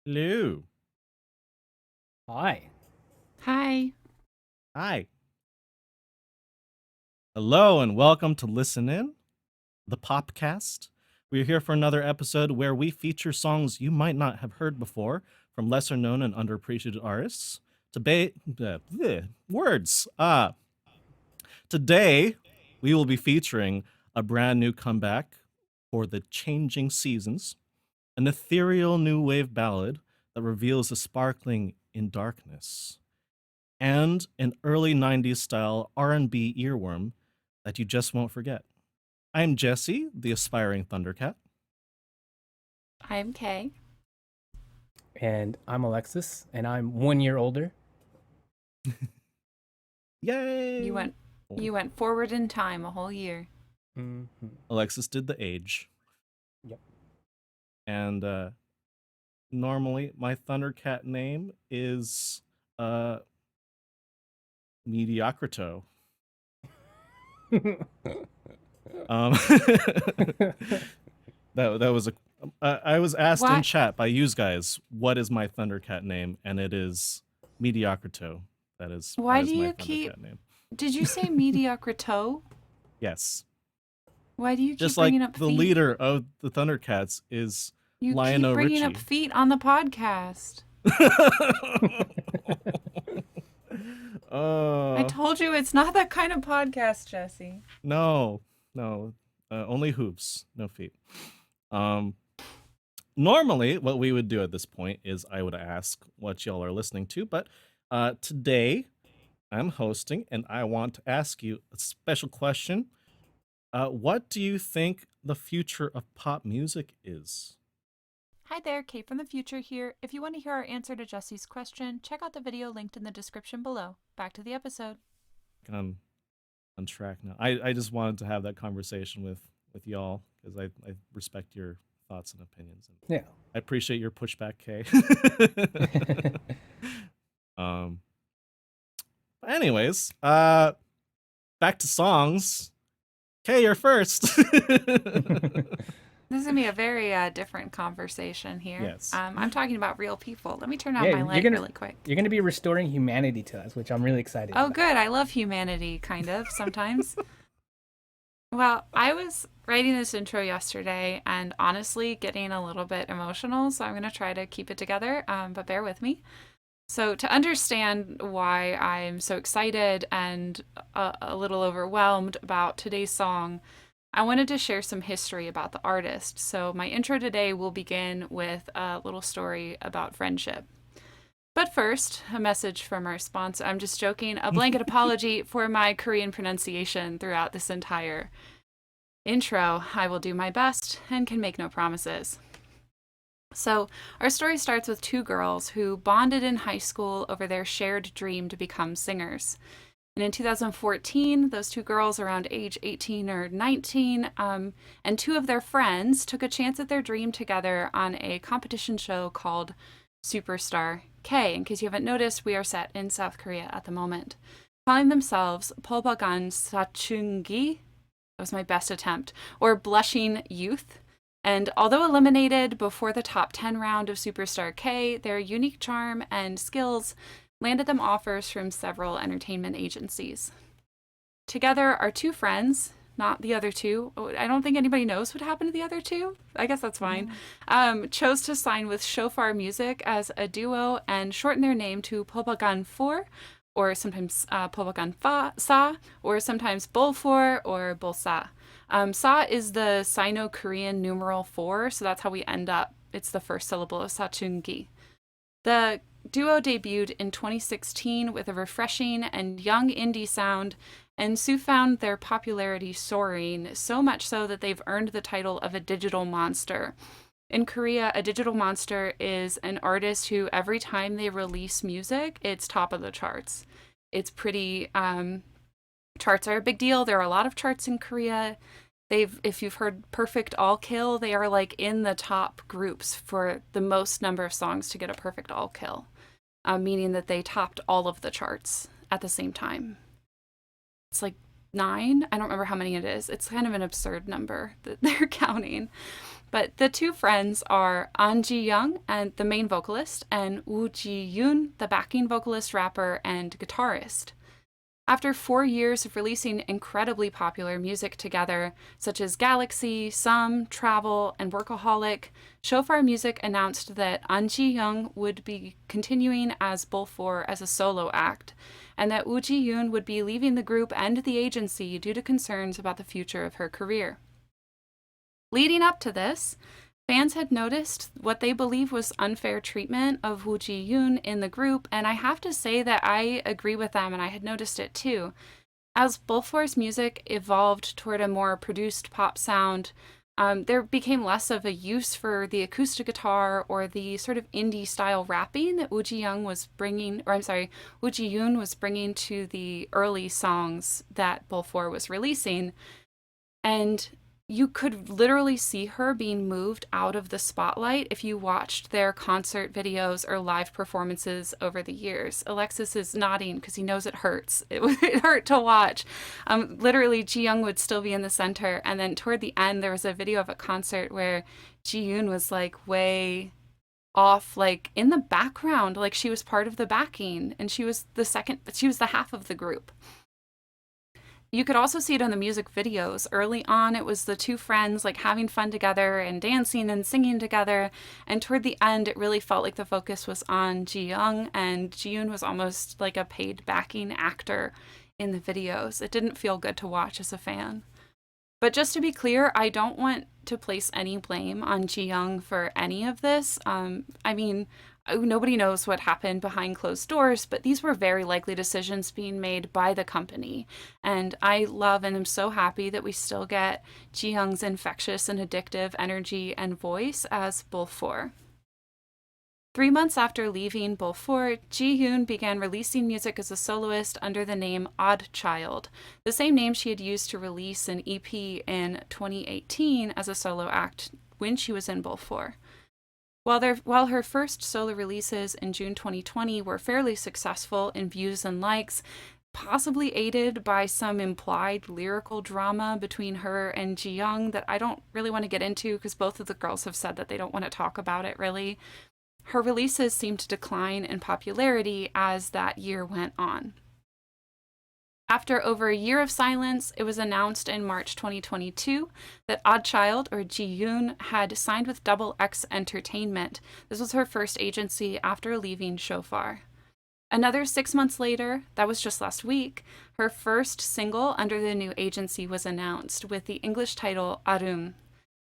Hello. Hi. Hi. Hi. Hello and welcome to Listen In, the Popcast. We're here for another episode where we feature songs you might not have heard before from lesser known and underappreciated artists. Words. Today, we will be featuring a brand new comeback for the changing seasons, an ethereal new wave ballad that reveals the sparkling in darkness, and an early 90s style R&B earworm that you just won't forget. I'm Jesse, the aspiring Thundercat. I'm Kay. And I'm Alexis, and I'm 1 year older. Yay! You went forward in time a whole year. Mm-hmm. Alexis did the age. Yep. And normally my Thundercat name is Mediocrito. That was a I was asked in chat by you guys what is my Thundercat name, and it is Mediocrito. That is why that do is my you Thundercat keep name. Did you say Mediocrito? Yes. Why do you just keep bringing like up the feet? leader of the Thundercats is you Lionel keep bringing Richie. up feet on the podcast. I told you it's not that kind of podcast, Jesse. No, only hooves, no feet. Normally, what we would do at this point is I would ask what y'all are listening to, but today I'm hosting and I want to ask you a special question. What do you think the future of pop music is? Hi there, Kate from the future here. If you want to hear our answer to Jesse's question, check out the video linked in the description below. Back to the episode. On track now. I just wanted to have that conversation with y'all because I respect your thoughts and opinions. And yeah. I appreciate your pushback, Kay. But anyways, back to songs. Kay, you're first. This is going to be a very different conversation here. Yes. I'm talking about real people. Let me turn on my light really quick. You're going to be restoring humanity to us, which I'm really excited about. Oh, good. I love humanity, kind of, sometimes. Well, I was writing this intro yesterday and honestly getting a little bit emotional, so I'm going to try to keep it together, but bear with me. So to understand why I'm so excited and a little overwhelmed about today's song, I wanted to share some history about the artist. So my intro today will begin with a little story about friendship. But first, a message from our sponsor. I'm just joking. A blanket apology for my Korean pronunciation throughout this entire intro. I will do my best and can make no promises. So our story starts with two girls who bonded in high school over their shared dream to become singers. And in 2014, those two girls around age 18 or 19 and two of their friends took a chance at their dream together on a competition show called Superstar K. In case you haven't noticed, we are set in South Korea at the moment. Calling themselves Polbagan Sachungi, that was my best attempt, or Blushing Youth. And although eliminated before the top 10 round of Superstar K, their unique charm and skills landed them offers from several entertainment agencies. Together, our two friends, not the other two, I don't think anybody knows what happened to the other two. I guess that's fine. Chose to sign with Shofar Music as a duo and shorten their name to Polbagan 4, or sometimes Polbagan Sa, or sometimes Bolfor or Bolsa. Sa is the Sino-Korean numeral 4, so that's how we end up. It's the first syllable of Sachungi. The duo debuted in 2016 with a refreshing and young indie sound, and soon found their popularity soaring, so much so that they've earned the title of a digital monster. In Korea, a digital monster is an artist who every time they release music, it's top of the charts. It's pretty, charts are a big deal. There are a lot of charts in Korea. If you've heard Perfect All Kill, they are like in the top groups for the most number of songs to get a perfect all kill, meaning that they topped all of the charts at the same time. It's like 9. I don't remember how many it is. It's kind of an absurd number that they're counting. But the two friends are An Ji-young, and the main vocalist, and Woo Ji-yoon, the backing vocalist, rapper, and guitarist. After 4 years of releasing incredibly popular music together, such as Galaxy, Some, Travel, and Workaholic, Shofar Music announced that An Ji-young would be continuing as Bull4 as a solo act, and that Woo Ji-yoon would be leaving the group and the agency due to concerns about the future of her career. Leading up to this, fans had noticed what they believe was unfair treatment of Woo Ji-yoon in the group, and I have to say that I agree with them, and I had noticed it too. As Bull4's music evolved toward a more produced pop sound, there became less of a use for the acoustic guitar or the sort of indie style rapping that Woo Ji-yoon was bringing to the early songs that Bull4 was releasing. And you could literally see her being moved out of the spotlight if you watched their concert videos or live performances over the years. Alexis is nodding because he knows it hurts. It hurt to watch. Literally, Ji-young would still be in the center, and then toward the end, there was a video of a concert where Ji-yoon was like way off, like in the background, like she was part of the backing, and she was the half of the group. You could also see it on the music videos. Early on, it was the two friends like having fun together and dancing and singing together. And toward the end, it really felt like the focus was on Ji-young, and Ji-yoon was almost like a paid backing actor in the videos. It didn't feel good to watch as a fan. But just to be clear, I don't want to place any blame on Ji-young for any of this. Nobody knows what happened behind closed doors, but these were very likely decisions being made by the company. And I love and am so happy that we still get Ji-young's infectious and addictive energy and voice as Bull4. 3 months after leaving Bull4, Ji-yoon began releasing music as a soloist under the name ODDCHILD, the same name she had used to release an EP in 2018 as a solo act when she was in Bull4. While her first solo releases in June 2020 were fairly successful in views and likes, possibly aided by some implied lyrical drama between her and Ji-young that I don't really want to get into because both of the girls have said that they don't want to talk about it really, her releases seemed to decline in popularity as that year went on. After over a year of silence, it was announced in March 2022 that ODDCHILD, or Ji-yoon, had signed with XX Entertainment. This was her first agency after leaving Shofar. Another 6 months later, that was just last week, her first single under the new agency was announced with the English title Areum.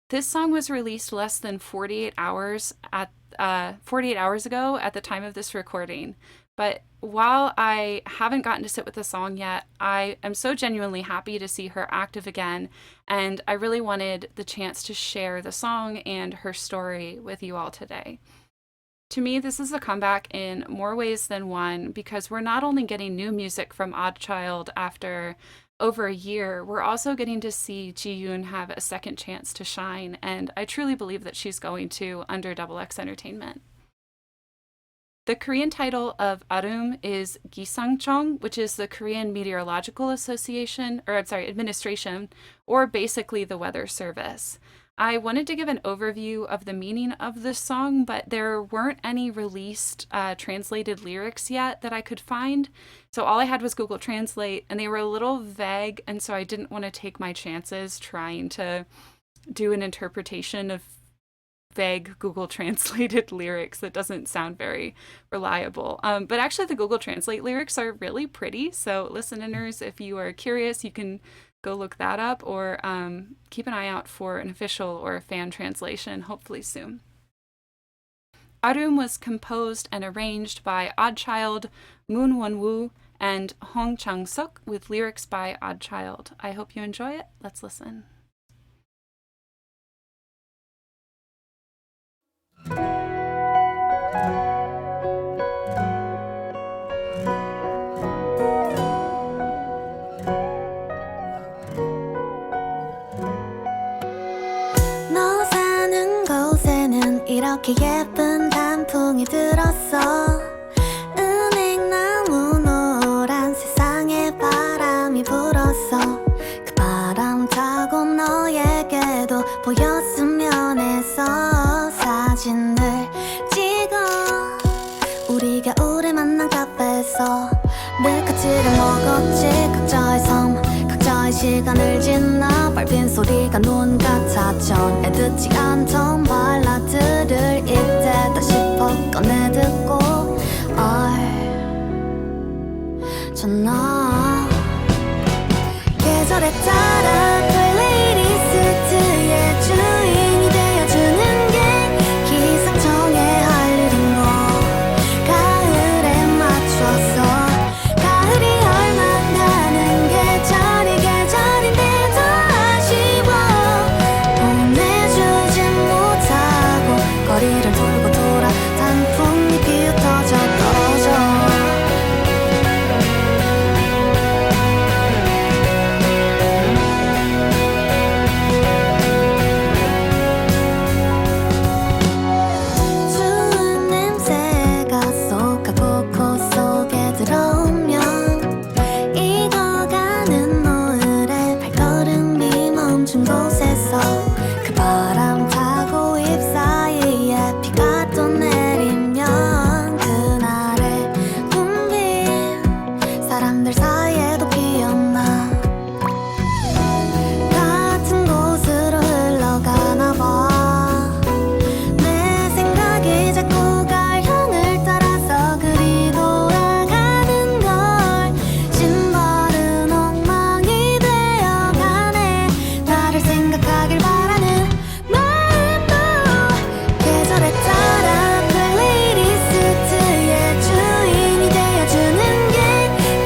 This song was released less than 48 hours ago at the time of this recording. But while I haven't gotten to sit with the song yet, I am so genuinely happy to see her active again, and I really wanted the chance to share the song and her story with you all today. To me, this is a comeback in more ways than one, because we're not only getting new music from ODDCHILD after over a year, we're also getting to see Ji-yoon have a second chance to shine, and I truly believe that she's going to under XX Entertainment. The Korean title of Areum is Gi상청, which is the Korean Meteorological Administration, or basically the weather service. I wanted to give an overview of the meaning of this song, but there weren't any released translated lyrics yet that I could find. So all I had was Google Translate, and they were a little vague, and so I didn't want to take my chances trying to do an interpretation of vague Google translated lyrics that doesn't sound very reliable. But actually the Google Translate lyrics are really pretty. So listeners, if you are curious, you can go look that up, or keep an eye out for an official or a fan translation, hopefully soon. Areum was composed and arranged by ODDCHILD, Moon Won-woo, and Hong Chang-suk, with lyrics by ODDCHILD. I hope you enjoy it. Let's listen. 너 사는 곳에는 이렇게 예쁜 단풍이 들었어. 은행나무 노란 세상에 바람이 불었어. 보였으면 해서 사진을 찍어 우리가 오래 만난 카페에서 밀크티를 먹었지 각자의 섬 각자의 시간을 지나 밟힌 소리가 눈 같아 전에 듣지 않던 발라드를 이때다 싶어 꺼내 듣고 알잖아 계절에 따라 플레이리스트의 주인이 되어주는 게 기상청의 할 일인 거 가을에 맞춰서 가을이 얼마 가는 계절이 계절인데도 아쉬워 보내주진 못하고 거리를 돌고 돌아 단풍잎이 흩어져 떨어져 추운 냄새가 쏙하고 코 속에 들어오면 익어가는 노을에 발걸음이 멈춘 곳에서 그 바람 타고 잎 사이에 비가 또 내리면 그날의 붐빈 사람들 사이에도 피었나 같은 곳으로 흘러가나 봐 내 생각이 자꾸 가형을 따라서 그리 돌아가는 걸 신발은 엉망이 되어가네 나를 생각하길 바라는 마음도 계절에 따라 플레이리스트의 주인이 되어주는 게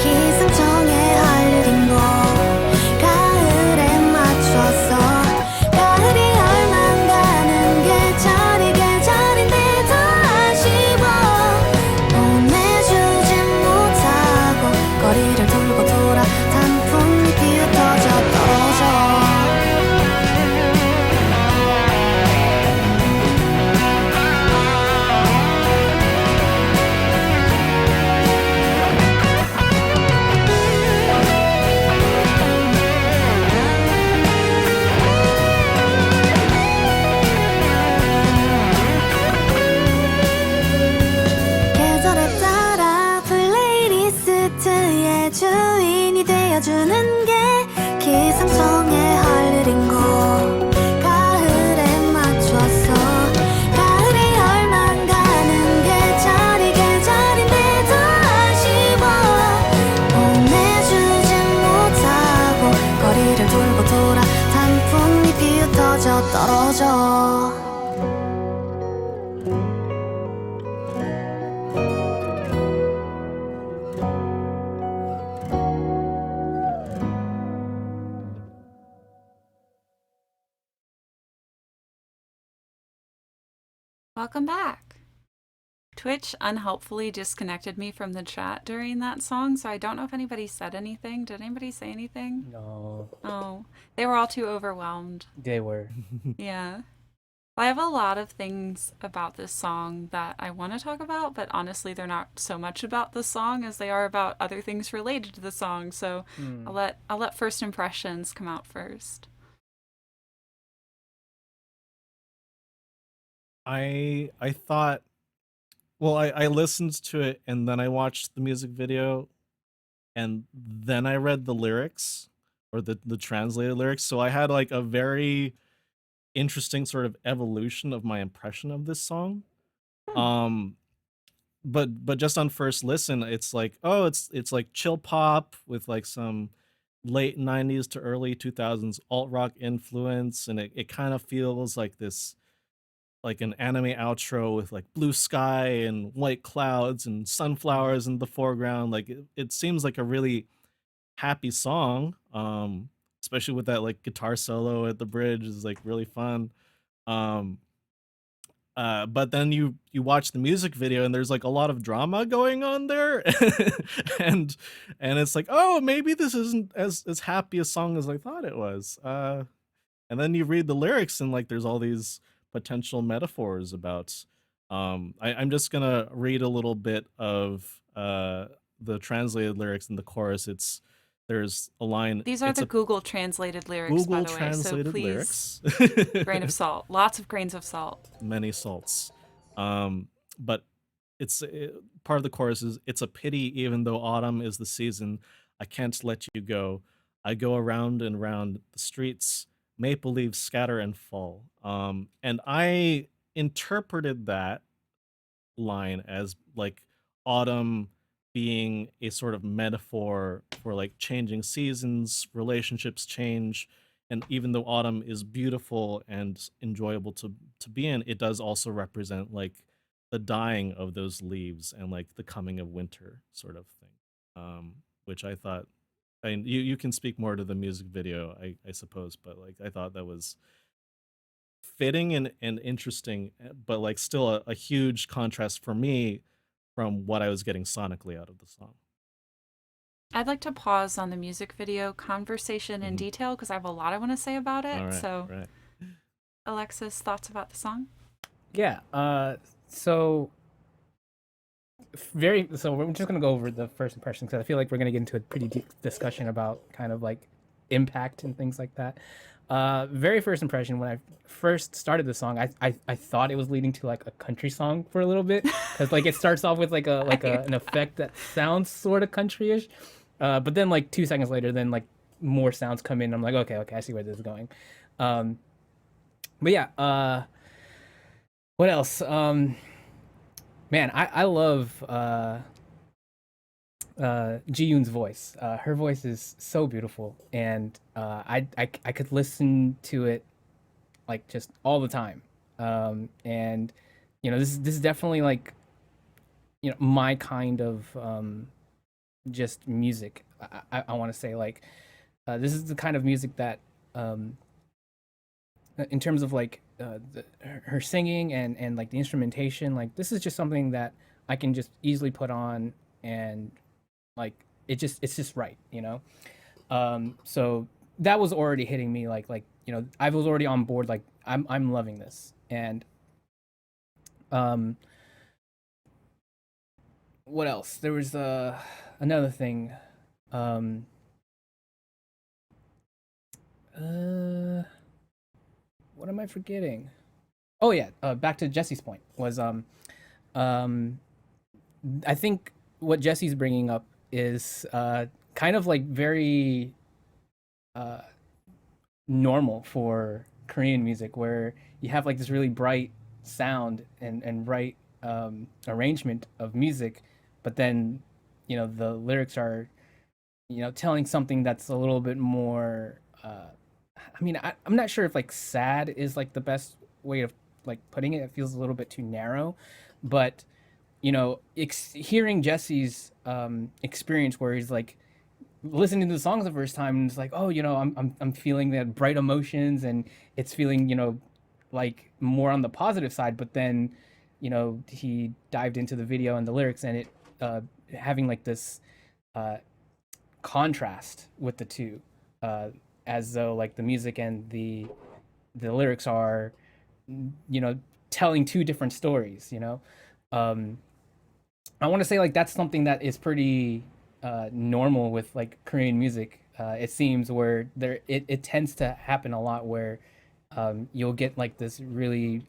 기상청의 할 일인 거 가을에 맞춰서 가을이 얼마 가는 계절이 계절인데도 아쉬워 보내주진 못하고 거리를 돌고 돌아 단풍잎이 흩어져 떨어져 계절에 따라 플레이리스트의 주인이 되어주는 게 기상청의 할 일인 거 가을에 맞춰서 가을이 얼마 가는 계절이 계절인데도 아쉬워 보내주진 못하고 거리를 돌고 돌아 단풍잎이 흩어져 떨어져 Welcome back. Twitch unhelpfully disconnected me from the chat during that song, so I don't know if anybody said anything. Did anybody say anything? No, Oh, they were all too overwhelmed. they were. Yeah. I have a lot of things about this song that I want to talk about, but honestly, they're not so much about the song as they are about other things related to the song. So I'll let first impressions come out first. I thought, well, I listened to it and then I watched the music video and then I read the lyrics or the translated lyrics. So I had like a very interesting sort of evolution of my impression of this song. But just on first listen, it's like, oh, it's like chill pop with like some late 90s to early 2000s alt rock influence, and it kind of feels like this like an anime outro with like blue sky and white clouds and sunflowers in the foreground. Like it seems like a really happy song, especially with that like guitar solo at the bridge is like really fun. um but then you watch the music video and there's like a lot of drama going on there. And it's like, oh, maybe this isn't as happy a song as I thought it was. And then you read the lyrics and like there's all these potential metaphors about I'm just gonna read a little bit of the translated lyrics in the chorus. there's a line. These are It's the a Google translated lyrics, by Google the way. So translated please, lyrics. grain of salt. Lots of grains of salt. Many salts. But part of the chorus is, "It's a pity, even though autumn is the season, I can't let you go. I go around and round the streets, maple leaves scatter and fall." And I interpreted that line as like autumn being a sort of metaphor for like changing seasons, relationships change, and even though autumn is beautiful and enjoyable to be in, it does also represent like the dying of those leaves and like the coming of winter sort of thing. Which I thought, I mean, you can speak more to the music video, I suppose, but like I thought that was fitting and interesting, but like still a huge contrast for me from what I was getting sonically out of the song. I'd like to pause on the music video conversation in Mhm. detail because I have a lot I want to say about it. All right, So, right. Alexis, thoughts about the song? Yeah. So we're just gonna go over the first impressions because I feel like we're gonna get into a pretty deep discussion about kind of like impact and things like that. Very first impression when I first started the song, I thought it was leading to like a country song for a little bit because like it starts off with like an effect that sounds sort of country-ish, but then like 2 seconds later, then like more sounds come in. I'm like, okay, I see where this is going. But yeah, what else? Man, I love Ji-yoon's voice. Her voice is so beautiful, and I could listen to it like just all the time. And this is definitely like my kind of just music. I want to say like this is the kind of music that in terms of like her singing and like the instrumentation, like this is just something that I can just easily put on and like it's just right. So that was already hitting me like I was already on board, like I'm loving this. And what else? There was another thing. What am I forgetting? Oh yeah, back to Jesse's point was I think what Jesse's bringing up is kind of like very normal for Korean music, where you have like this really bright sound and bright arrangement of music, but then the lyrics are telling something that's a little bit more. I mean, I'm not sure if like sad is like the best way of like putting it. It feels a little bit too narrow, but hearing Jesse's experience where he's like listening to the songs the first time and it's like, oh, I'm feeling that bright emotions and it's feeling like more on the positive side, but then he dived into the video and the lyrics and it having like this contrast with the two, as though like the music and the lyrics are telling two different stories. I want to say like that's something that is pretty normal with like Korean music. It seems where it tends to happen a lot where you'll get like this really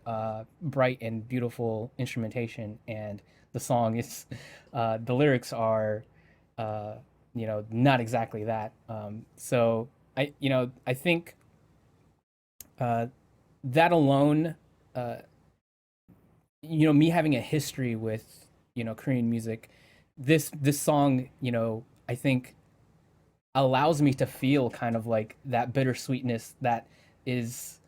bright and beautiful instrumentation, and the song is the lyrics are not exactly that. So I think that alone, me having a history with Korean music, this song I think allows me to feel kind of like that bittersweetness that is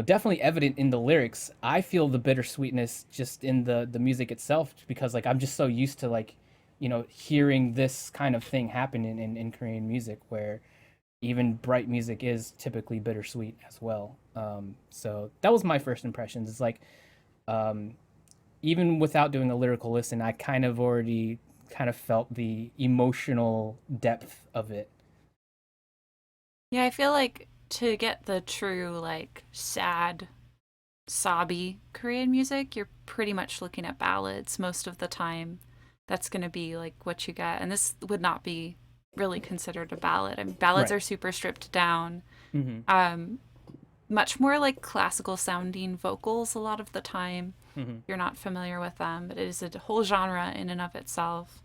definitely evident in the lyrics. I feel the bittersweetness just in the music itself because like I'm just so used to like hearing this kind of thing happen in Korean music where even bright music is typically bittersweet as well. So that was my first impressions. It's like even without doing a lyrical listen, I kind of already kind of felt the emotional depth of it. Yeah, I feel like to get the true, like, sad, sobby Korean music, you're pretty much looking at ballads most of the time. That's going to be, like, what you get. And this would not be really considered a ballad. I mean, ballads Right. are super stripped down, Mm-hmm. much more like classical sounding vocals a lot of the time. Mm-hmm. You're not familiar with them, but it is a whole genre in and of itself.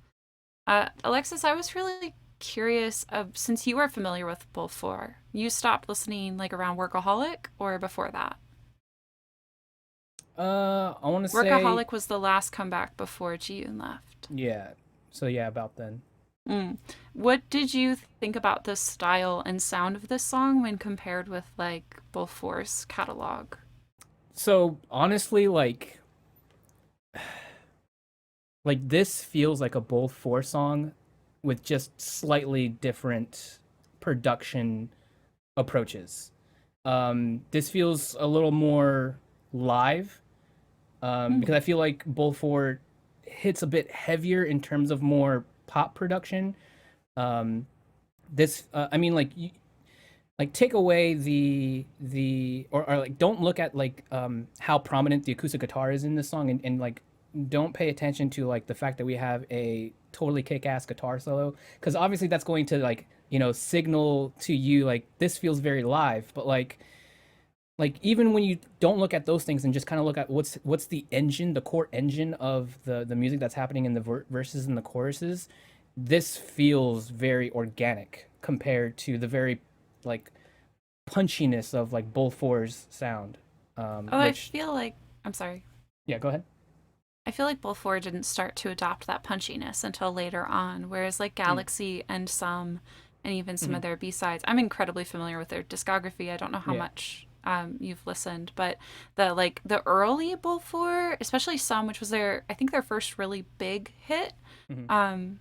Alexis, I was really curious of, since you are familiar with both four, you stopped listening like around Workaholic or before that? I want to say Workaholic was the last comeback before Ji-yoon left. yeah. So yeah, about then. Mm. What did you think about the style and sound of this song when compared with like both four's catalog? So honestly, like this feels like a both four song with just slightly different production approaches. This feels a little more live, because I feel like both four hits a bit heavier in terms of more pop production. Um, I mean, like take away or like don't look at like how prominent the acoustic guitar is in this song, and like don't pay attention to like the fact that we have a totally kick-ass guitar solo, because obviously that's going to like signal to you like this feels very live, but like even when you don't look at those things and just kind of look at what's the engine, the core engine of the music that's happening in the verses and the choruses, this feels very organic compared to the very like punchiness of like both fours sound. I Which feel like, I'm sorry. yeah, go ahead. I feel like both four didn't start to adopt that punchiness until later on, whereas like Galaxy and some, and even some of their B-sides, I'm incredibly familiar with their discography. I don't know how Yeah. much you've listened, but the early both four, especially some, which was I think their first really big hit, Mhm.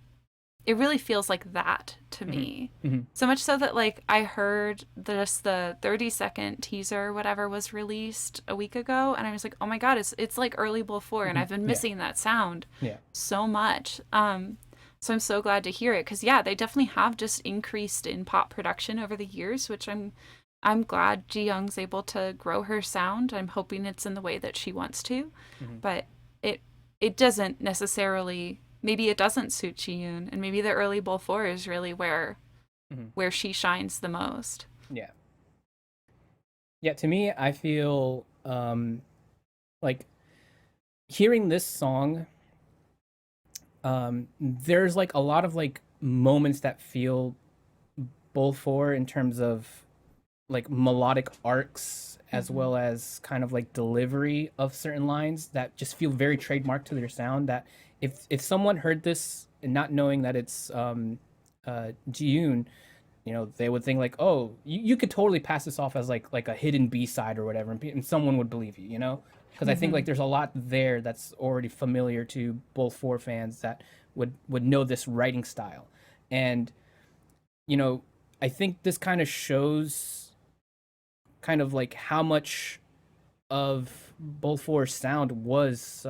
it really feels like that to me. Mhm. So much so that like I heard just the 30-second teaser, whatever, was released a week ago, and I was like, oh my god, it's like early Bull 4, and I've been Yeah. missing that sound Yeah. so much. So I'm so glad to hear it, because yeah, they definitely have just increased in pop production over the years, which I'm glad Ji Young's able to grow her sound. I'm hoping it's in the way that she wants to, but it doesn't necessarily. Maybe it doesn't suit Ji-yoon, and maybe the early Bull 4 is really where she shines the most. Yeah. Yeah, to me, I feel like hearing this song, there's like a lot of like moments that feel both for in terms of like melodic arcs as well as kind of like delivery of certain lines that just feel very trademark to their sound, that if someone heard this and not knowing that it's Ji-yoon, they would think like, oh, you could totally pass this off as like a hidden B-side or whatever, and someone would believe you. Because I think like there's a lot there that's already familiar to both four fans that would know this writing style, and I think this kind of shows kind of like how much of both four sound was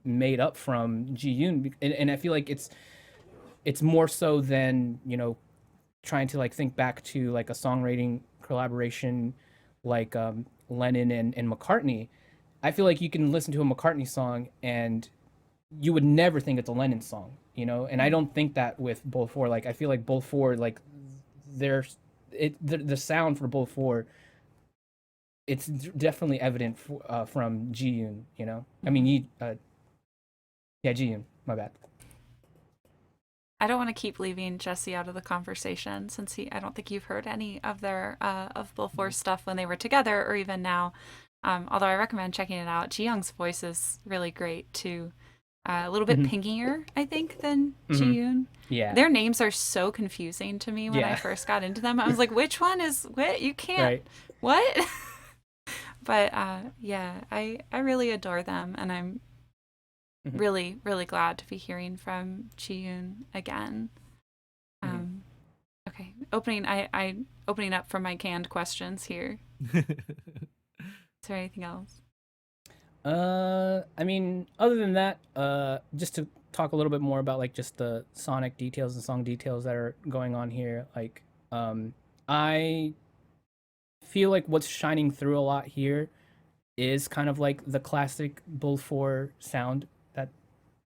made up from Ji-yoon, and I feel like it's more so than trying to like think back to like a songwriting collaboration like Lennon and McCartney. I feel like you can listen to a McCartney song and you would never think it's a Lennon song, and I don't think that with both four. Like I feel like both four, like the sound for both four, it's definitely evident from Ji-yoon, I mean Ji-yoon, my bad. I don't want to keep leaving Jesse out of the conversation, since I don't think you've heard any of their of Bull 4 stuff when they were together or even now. Although I recommend checking it out. Ji Young's voice is really great too. A little bit pinkier, I think, than Ji-yoon. Yeah. Their names are so confusing to me when I first got into them. I was like, which one is what? You can't. Right. What? But yeah, I really adore them, and I'm really, really glad to be hearing from Ji-yoon again. Okay, opening up from my canned questions here. Is there anything else? I mean, other than that, just to talk a little bit more about like just the sonic details and song details that are going on here, like I feel like what's shining through a lot here is kind of like the classic Bull 4 sound that,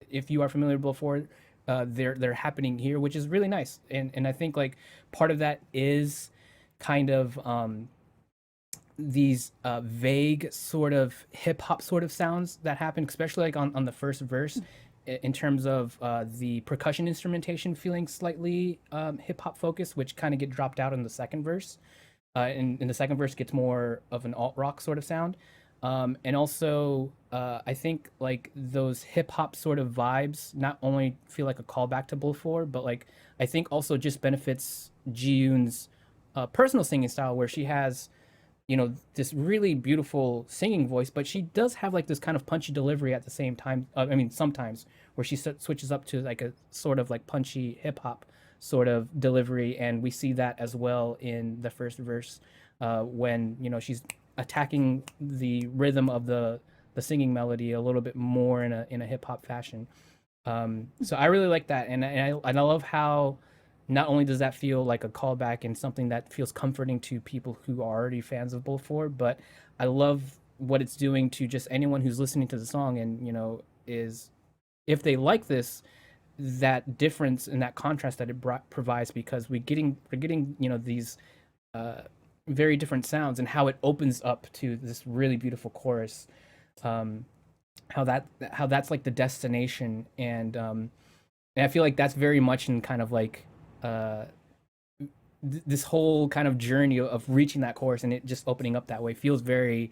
if you are familiar with Bull 4, they're happening here, which is really nice. And I think like part of that is kind of these vague sort of hip hop sort of sounds that happen, especially like on the first verse, in terms of the percussion instrumentation feeling slightly hip hop focused, which kind of get dropped out in the second verse. And the second verse gets more of an alt rock sort of sound. And also, I think like those hip hop sort of vibes not only feel like a callback to Bull 4, but like I think also just benefits Ji-yoon's personal singing style, where she has, you know, this really beautiful singing voice, but she does have like this kind of punchy delivery at the same time. I mean, sometimes where she switches up to like a sort of like punchy hip hop sort of delivery, and we see that as well in the first verse when, you know, she's attacking the rhythm of the singing melody a little bit more in a hip hop fashion. So I really like that, and I love how not only does that feel like a callback and something that feels comforting to people who are already fans of Bull 4, but I love what it's doing to just anyone who's listening to the song, and, you know, is if they like this, that difference and that contrast that it provides, because we're getting you know, these very different sounds, and how it opens up to this really beautiful chorus, how that's like the destination, and I feel like that's very much in kind of like this whole kind of journey of reaching that chorus, and it just opening up that way feels very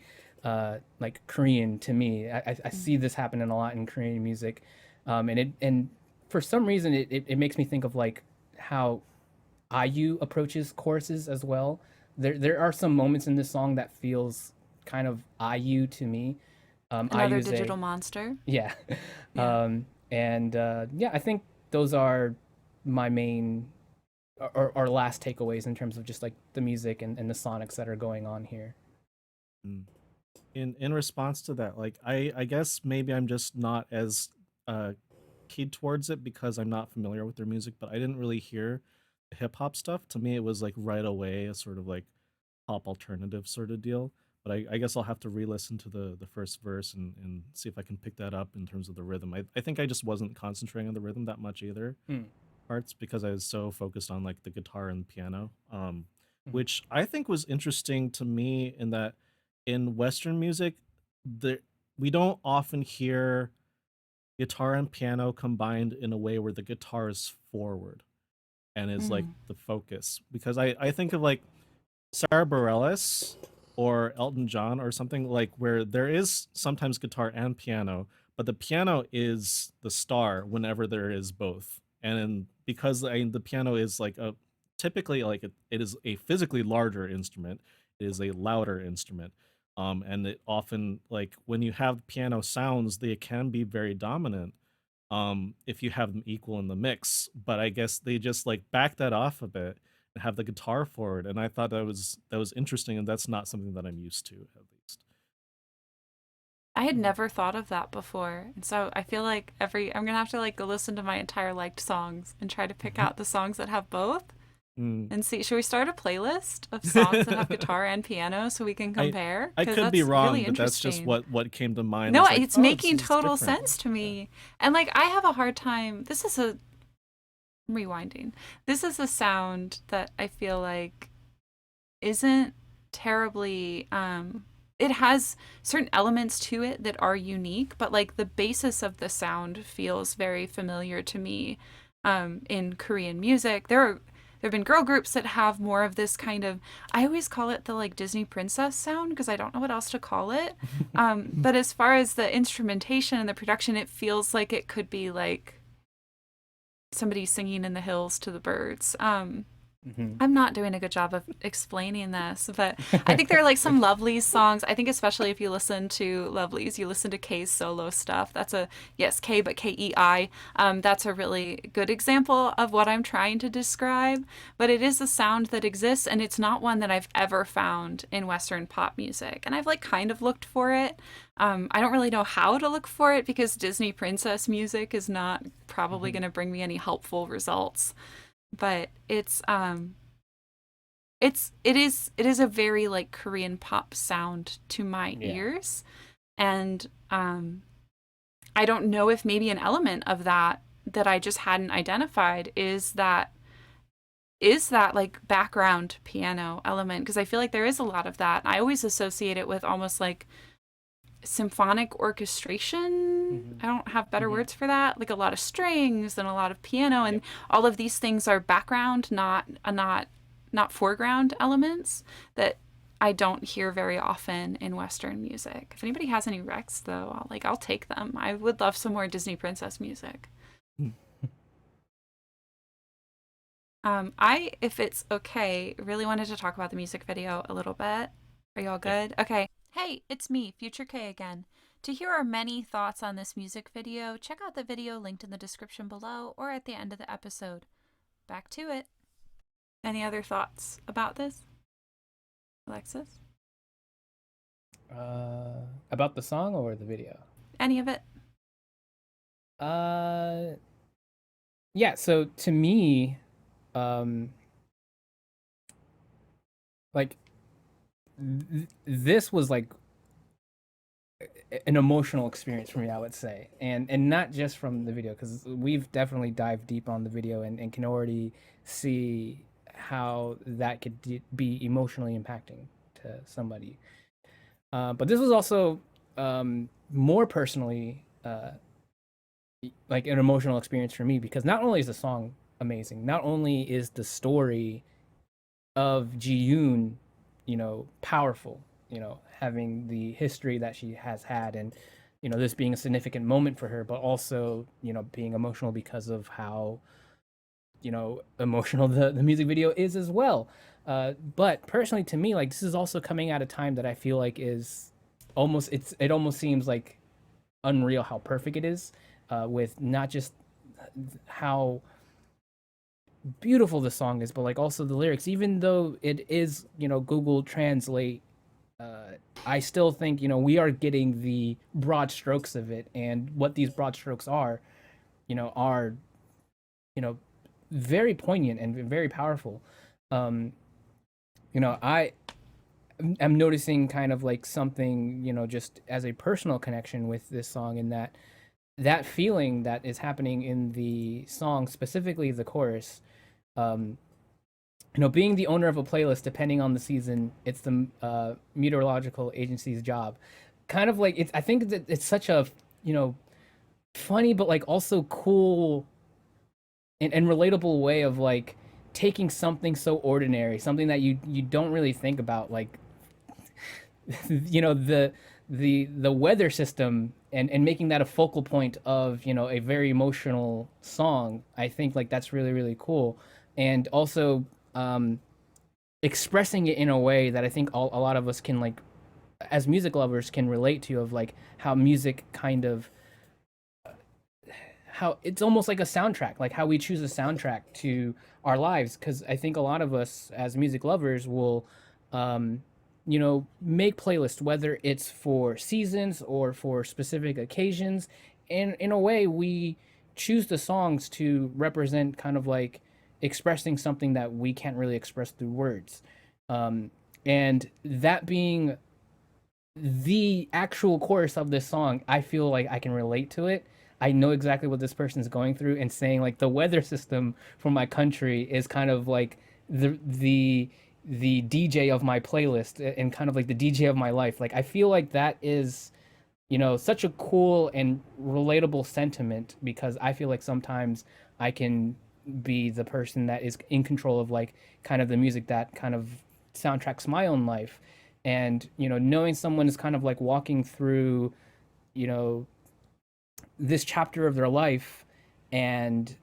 like Korean to me. I see this happening a lot in Korean music, and for some reason it makes me think of like how IU approaches choruses as well. There are some moments in this song that feels kind of IU to me. Another digital monster. Yeah. Yeah. Yeah, I think those are my main or last takeaways in terms of just like the music and the sonics that are going on here. In response to that, like I guess maybe I'm just not as keyed towards it because I'm not familiar with their music, but I didn't really hear the hip hop stuff. To me, it was like right away a sort of like pop alternative sort of deal. But I guess I'll have to re-listen to the first verse and see if I can pick that up in terms of the rhythm. I think I just wasn't concentrating on the rhythm that much either parts, because I was so focused on like the guitar and piano, which I think was interesting to me in that in Western music, we don't often hear guitar and piano combined in a way where the guitar is forward and is like the focus. Because I think of like Sarah Bareilles or Elton John or something, like where there is sometimes guitar and piano, but the piano is the star whenever there is both. And because the piano is like typically like it is a physically larger instrument, it is a louder instrument. And it often, like when you have piano sounds, they can be very dominant if you have them equal in the mix. But I guess they just like back that off a bit and have the guitar forward. And I thought that was interesting, and that's not something that I'm used to, at least. I had never thought of that before. And so I feel like I'm going to have to like go listen to my entire liked songs and try to pick out the songs that have both and see. Should we start a playlist of songs that have guitar and piano so we can compare? I could be wrong, really but that's just what came to mind. No, like, it's making this is total different. sense to me. And like I have a hard time. Rewinding. This is a sound that I feel like isn't terribly it has certain elements to it that are unique, but like the basis of the sound feels very familiar to me in Korean music. There have been girl groups that have more of this kind of, I always call it the like Disney princess sound because I don't know what else to call it. But as far as the instrumentation and the production, it feels like it could be like somebody singing in the hills to the birds. I'm not doing a good job of explaining this, but I think there are like some Lovelyz songs. I think especially if you listen to Lovelyz, you listen to Kei's solo stuff. That's Kei, but Kei. That's a really good example of what I'm trying to describe. But it is a sound that exists, and it's not one that I've ever found in Western pop music. And I've like kind of looked for it. I don't really know how to look for it because Disney princess music is not probably going to bring me any helpful results. But it is a very like Korean pop sound to my ears, and I don't know if maybe an element of that that I just hadn't identified is that like background piano element, because I feel like there is a lot of that. I always associate it with almost like symphonic orchestration. I don't have better words for that. Like a lot of strings and a lot of piano, and all of these things are background, not foreground elements that I don't hear very often in Western music. If anybody has any recs, though, I'll take them. I would love some more Disney princess music. If it's okay, really wanted to talk about the music video a little bit. Are you all good? Okay. Hey, it's me, Future K again. To hear our many thoughts on this music video, check out the video linked in the description below or at the end of the episode. Back to it. Any other thoughts about this? Alexis? About the song or the video? Any of it? Yeah, so to me, like this was like an emotional experience for me, I would say, and not just from the video, because we've definitely dived deep on the video and can already see how that could be emotionally impacting to somebody. But this was also more personally like an emotional experience for me, because not only is the song amazing, not only is the story of Ji-yoon, powerful, having the history that she has had, and this being a significant moment for her, but also being emotional because of how emotional the music video is as well. But personally, to me, like, this is also coming at a time that I feel like is almost it almost seems like unreal how perfect it is, with not just how beautiful the song is, but like also the lyrics. Even though it is Google Translate, I still think we are getting the broad strokes of it, and what these broad strokes are very poignant and very powerful. I'm noticing kind of like something just as a personal connection with this song, in that feeling that is happening in the song, specifically the chorus. Being the owner of a playlist, depending on the season, it's the meteorological agency's job. Kind of like I think that it's such a funny but like also cool and relatable way of like taking something so ordinary, something that you don't really think about, like the weather system, and making that a focal point of a very emotional song. I think like that's really, really cool, and also expressing it in a way that I think a lot of us can, like, as music lovers, can relate to, of like how music kind of how it's almost like a soundtrack, like how we choose a soundtrack to our lives. Because I think a lot of us as music lovers will make playlists, whether it's for seasons or for specific occasions, and in a way we choose the songs to represent kind of like expressing something that we can't really express through words, and that being the actual chorus of this song, I feel like I can relate to it. I know exactly what this person is going through, and saying like the weather system for my country is kind of like the DJ of my playlist, and kind of like the DJ of my life. Like I feel like that is such a cool and relatable sentiment, because I feel like sometimes I can be the person that is in control of like kind of the music that kind of soundtracks my own life. And knowing someone is kind of like walking through this chapter of their life, and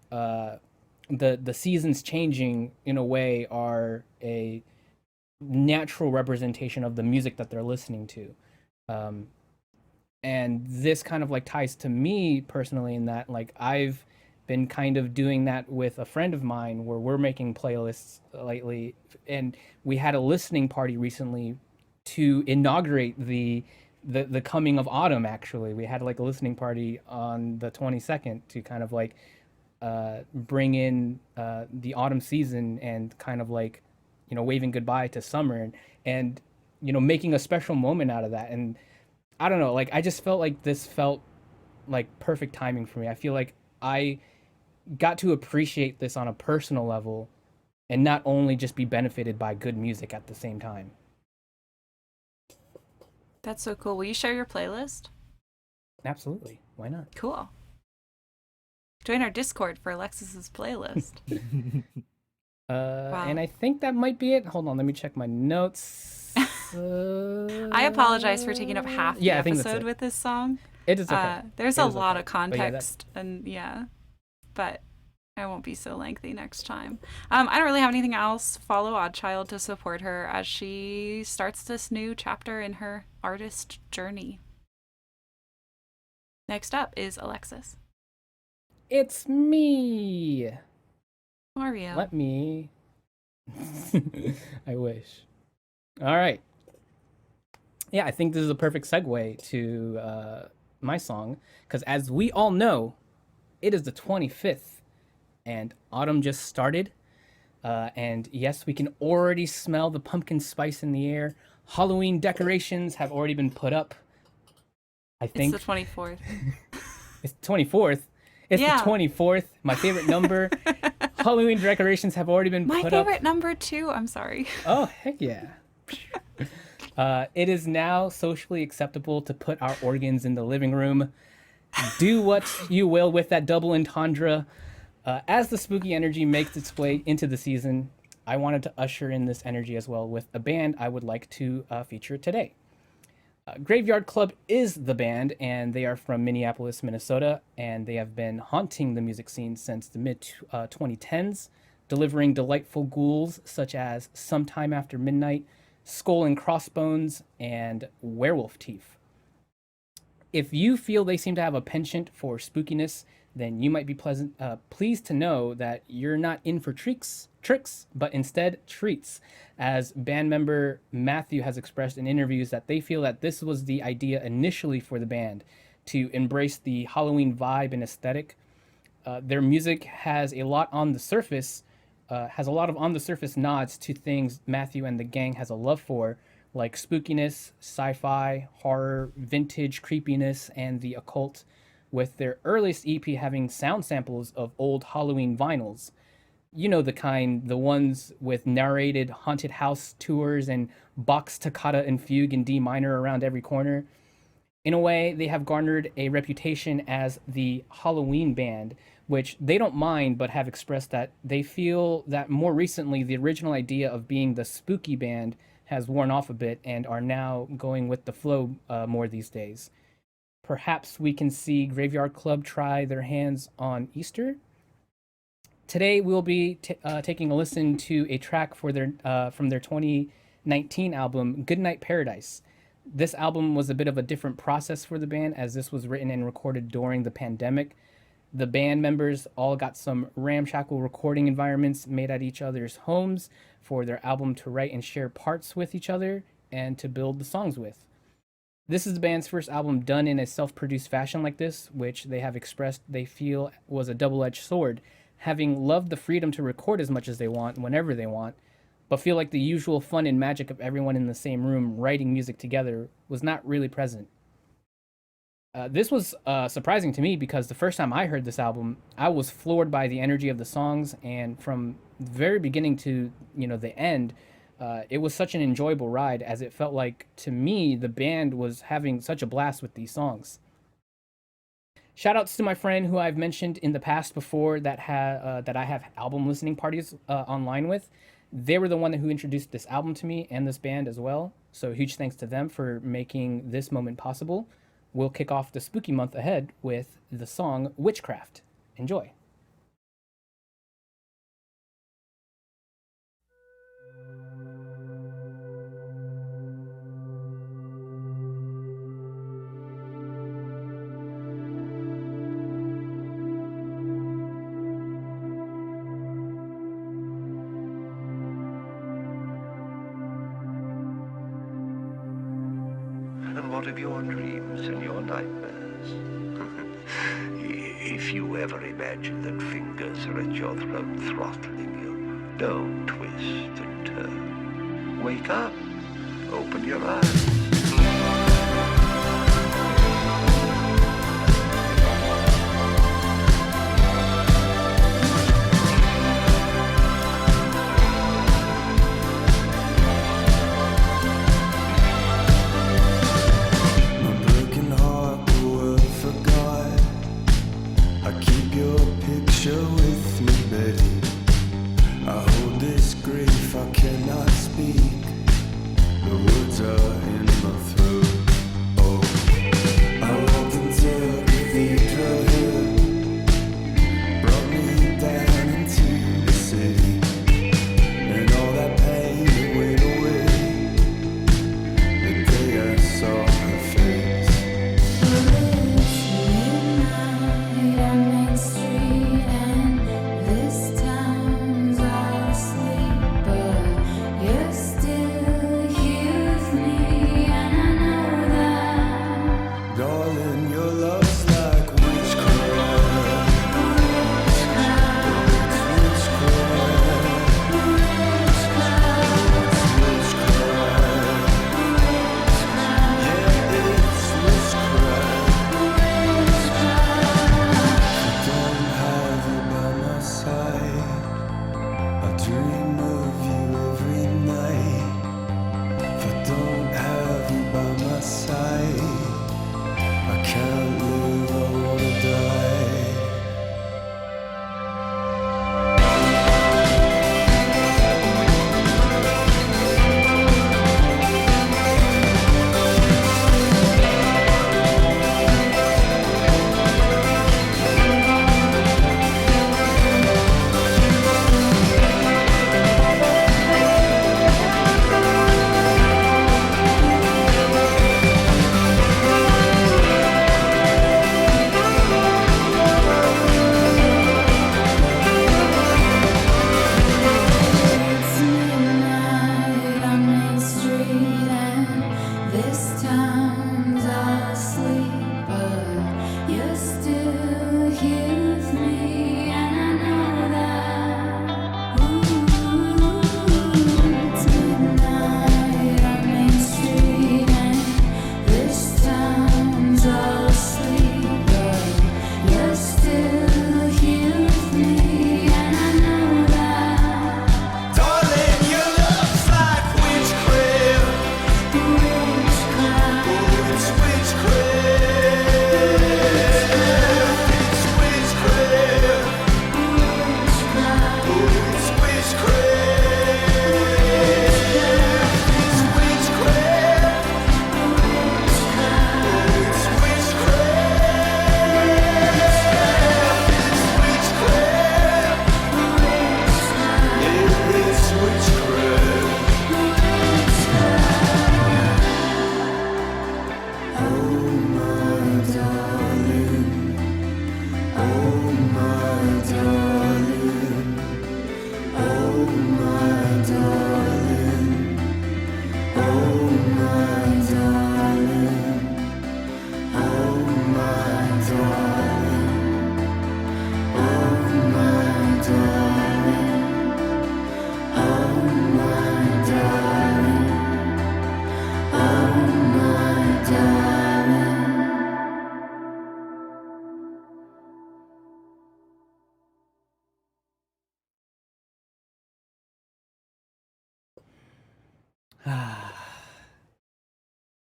the seasons changing in a way are a natural representation of the music that they're listening to. And this kind of like ties to me personally, in that like I've been kind of doing that with a friend of mine, where we're making playlists lately, and we had a listening party recently to inaugurate the coming of autumn. Actually, we had like a listening party on the 22nd to kind of like bring in the autumn season, and kind of like waving goodbye to summer, and making a special moment out of that. And I don't know, like I just felt like this felt like perfect timing for me. I feel like I got to appreciate this on a personal level and not only just be benefited by good music at the same time. That's so cool. Will you share your playlist? Absolutely. Why not? Cool. Join our Discord for Alexis's playlist. And I think that might be it. Hold on, let me check my notes. I apologize for taking up half the I think that's episode it. with this song. It is okay. There's It a is lot okay. of context, but I won't be so lengthy next time. I don't really have anything else. Follow ODDCHILD to support her as she starts this new chapter in her artist journey. Next up is Alexis. It's me. Mario. Let me. I wish. All right. Yeah, I think this is a perfect segue to my song, because as we all know, it is the 25th, and autumn just started. And yes, we can already smell the pumpkin spice in the air. Halloween decorations have already been put up. I think It's the 24th. it's the 24th. It's Yeah. the 24th. My favorite number. Halloween decorations have already been My put up. favorite number too. I'm sorry. Oh, heck yeah. It is now socially acceptable to put our organs in the living room. Do what you will with that double entendre. As the spooky energy makes its way into the season, I wanted to usher in this energy as well with a band I would like to feature today. Graveyard Club is the band, and they are from Minneapolis, Minnesota, and they have been haunting the music scene since the mid-2010s, delivering delightful ghouls such as Sometime After Midnight, Skull and Crossbones, and Werewolf Teeth. If you feel they seem to have a penchant for spookiness, then you might be pleased to know that you're not in for tricks, but instead treats, as band member Matthew has expressed in interviews that they feel that this was the idea initially for the band, to embrace the Halloween vibe and aesthetic. Their music has a lot on the surface, has a lot of on the surface nods to things Matthew and the gang has a love for, like spookiness, sci-fi, horror, vintage creepiness, and the occult, with their earliest EP having sound samples of old Halloween vinyls. You know the kind, the ones with narrated haunted house tours and Bach's Toccata and Fugue in D minor around every corner. In a way, they have garnered a reputation as the Halloween band, which they don't mind, but have expressed that they feel that more recently the original idea of being the spooky band has worn off a bit and are now going with the flow more these days. Perhaps we can see Graveyard Club try their hands on Easter. Today we'll be taking a listen to a track for their from their 2019 album, Goodnight Paradise. This album was a bit of a different process for the band, as this was written and recorded during the pandemic. The band members all got some ramshackle recording environments made at each other's homes for their album to write and share parts with each other and to build the songs with. This is the band's first album done in a self-produced fashion like this, which they have expressed they feel was a double-edged sword, having loved the freedom to record as much as they want, whenever they want, but feel like the usual fun and magic of everyone in the same room writing music together was not really present. This was surprising to me because the first time I heard this album, I was floored by the energy of the songs, and from the very beginning to the end, it was such an enjoyable ride, as it felt like, to me, the band was having such a blast with these songs. Shoutouts to my friend who I've mentioned in the past before that I have album listening parties online with. They were the one who introduced this album to me and this band as well, so huge thanks to them for making this moment possible. We'll kick off the spooky month ahead with the song Witchcraft. Enjoy. And what of your dreams and your nightmares? If you ever imagine that fingers are at your throat throttling you, don't twist and turn. Wake up. Open your eyes.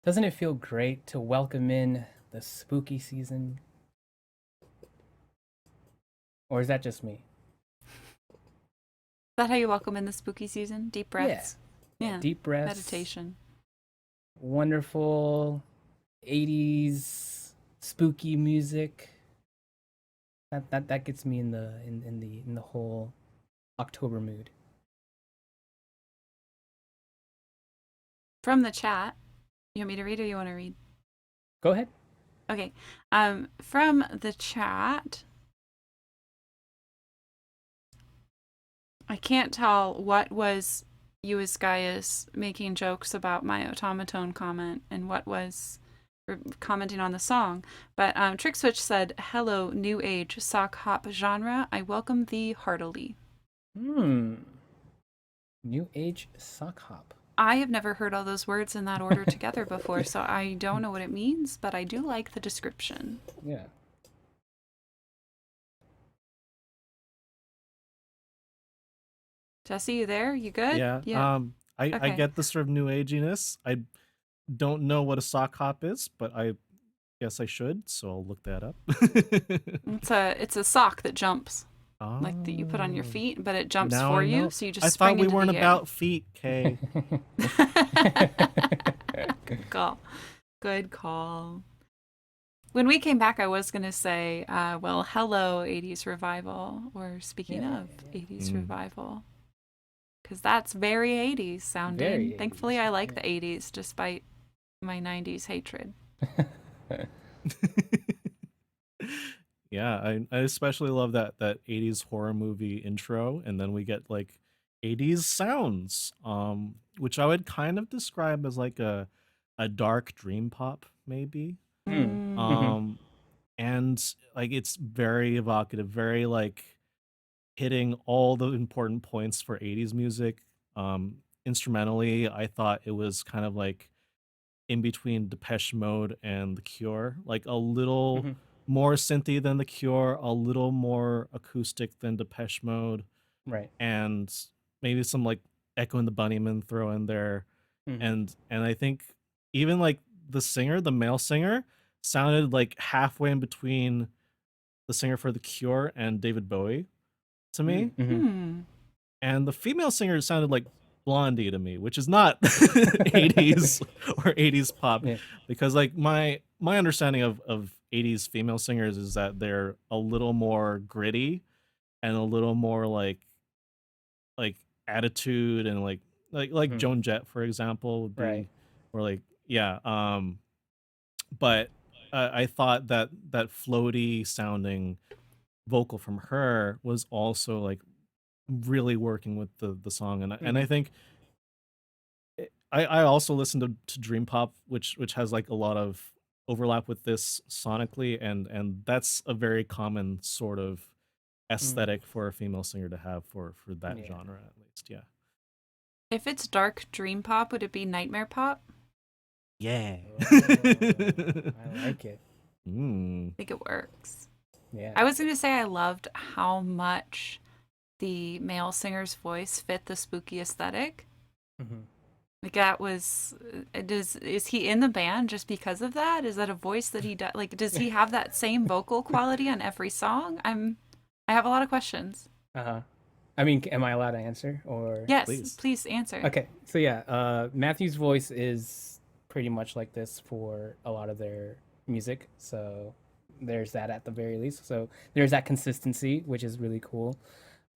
Doesn't it feel great to welcome in the spooky season? Or is that just me? Is that how you welcome in the spooky season? Deep breaths? Yeah. Deep breaths. Meditation. Wonderful 80s spooky music. That gets me in the whole October mood. From the chat, you want me to read or you want to read? Go ahead. Okay. From the chat, I can't tell what was US Gaius making jokes about my automaton comment and what was commenting on the song. But Trick Switch said, "Hello, new age sock hop genre. I welcome thee heartily." New age sock hop. I have never heard all those words in that order together before, so I don't know what it means, but I do like the description. Yeah. Jesse, you there? You good? Yeah. I Okay. get the sort of new aginess. I don't know what a sock hop is, but I guess I should, so I'll look that up. It's a sock that jumps, like that you put on your Oh, feet, but it jumps now for I you, know. so you just I spring thought we into weren't the air. about feet, Kay. Good call. Good call. When we came back, I was going to say, well, hello, 80s revival, or speaking Yeah, of 80s Mm. revival, because that's very 80s sounding. Very Thankfully, 80s, I like yeah. the 80s despite my 90s hatred. Yeah, I especially love that 80s horror movie intro, and then we get like 80s sounds, which I would kind of describe as like a dark dream pop, maybe. Mm. Um, and like it's very evocative, very like hitting all the important points for 80s music. Instrumentally, I thought it was kind of like in between Depeche Mode and The Cure, like a little Mhm. more synthy than The Cure, a little more acoustic than Depeche Mode, Right. and maybe some like Echo and the Bunnymen throw in there. Mhm. And I think even like the singer, the male singer, sounded like halfway in between the singer for The Cure and David Bowie to me. Mhm. And the female singer sounded like Blondie to me, which is not 80s or 80s pop, Yeah. because like my understanding of 80s female singers is that they're a little more gritty and a little more like attitude, and like Mhm. Joan Jett, for example, would be, Right. or like, yeah. But I thought that floaty sounding vocal from her was also like really working with the song, and I Mhm. think I also listened to Dream Pop, which has like a lot of overlap with this sonically, and that's a very common sort of aesthetic for a female singer to have for that Yeah. genre, at least. Yeah. If it's dark dream pop, would it be nightmare pop? Yeah. I like it. I think it works. Yeah. I was going to say I loved how much the male singer's voice fit the spooky aesthetic. Mhm. Like that was, is he in the band just because of that? Is that a voice that he does? Like, does he have that same vocal quality on every song? I have a lot of questions. Uh-huh. I mean, am I allowed to answer or? Yes, Please. please answer. Okay. So yeah, Matthew's voice is pretty much like this for a lot of their music. So there's that at the very least. So there's that consistency, which is really cool.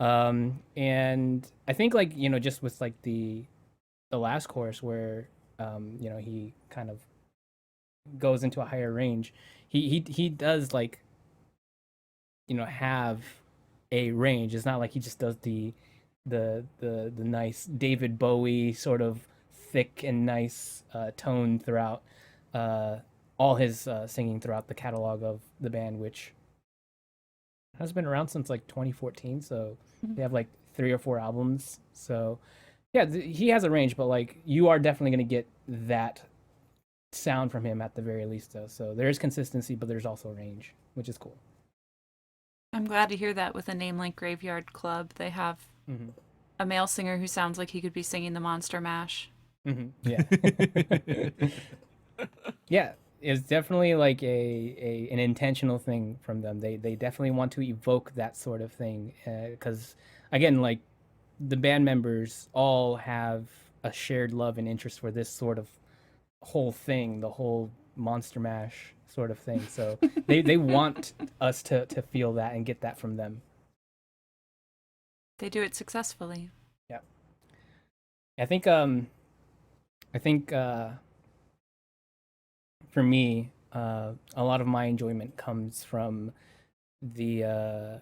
And I think like, just with like the last chorus where he kind of goes into a higher range, he does like have a range. It's not like he just does the nice David Bowie sort of thick and nice tone throughout all his singing throughout the catalog of the band, which has been around since like 2014. So they have like 3 or 4 albums. So yeah, he has a range, but like you are definitely going to get that sound from him at the very least, though. So there is consistency, but there's also range, which is cool. I'm glad to hear that with a name like Graveyard Club, they have a male singer who sounds like he could be singing the Monster Mash. Yeah. Yeah, it's definitely like an intentional thing from them. They definitely want to evoke that sort of thing because again, like the band members all have a shared love and interest for this sort of whole thing, the whole Monster Mash sort of thing. So they want us to feel that and get that from them. They do it successfully. Yeah. I think for me, a lot of my enjoyment comes from the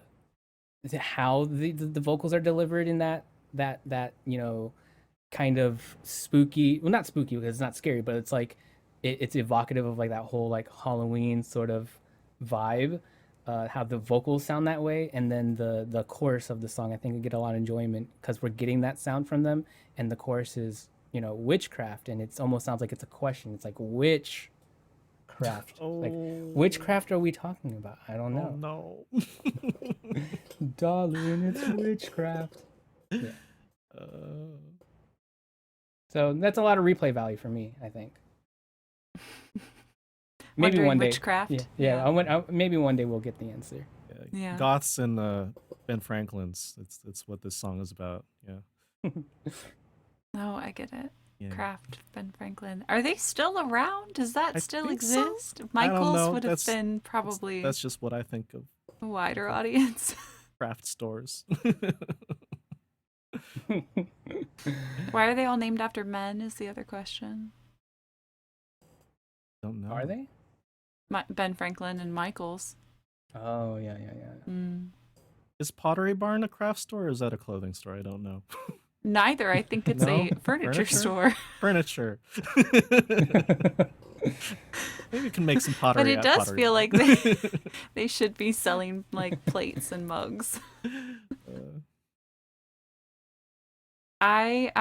how the vocals are delivered in that kind of spooky, well, not spooky because it's not scary, but it's like it's evocative of like that whole like Halloween sort of vibe. How the vocals sound that way, and then the chorus of the song, I think we get a lot of enjoyment because we're getting that sound from them, and the chorus is witchcraft, and it almost sounds like it's a question. It's like witchcraft. Like which craft are we talking about? I don't know. Oh no. Darling, it's witchcraft. Yeah. So that's a lot of replay value for me, I think. Maybe Wondering one day. witchcraft. Yeah. Maybe one day we'll get the answer. Yeah. Goths and Ben Franklin's. It's what this song is about. Yeah. Oh, I get it. Yeah. Kraft, Ben Franklin. Are they still around? Does that I still think so. exist? I don't Michael's know. would have been probably That's just what I think of a wider audience. craft stores. Why are they all named after men is the other question. Don't know. Are they? Ben Franklin and Michael's. Oh, yeah. Mm. Is Pottery Barn a craft store or is that a clothing store? I don't know. Neither. I think it's No? a furniture store. Furniture. Maybe we can make some pottery. But it at does Pottery feel Barn. like they should be selling like plates and mugs. I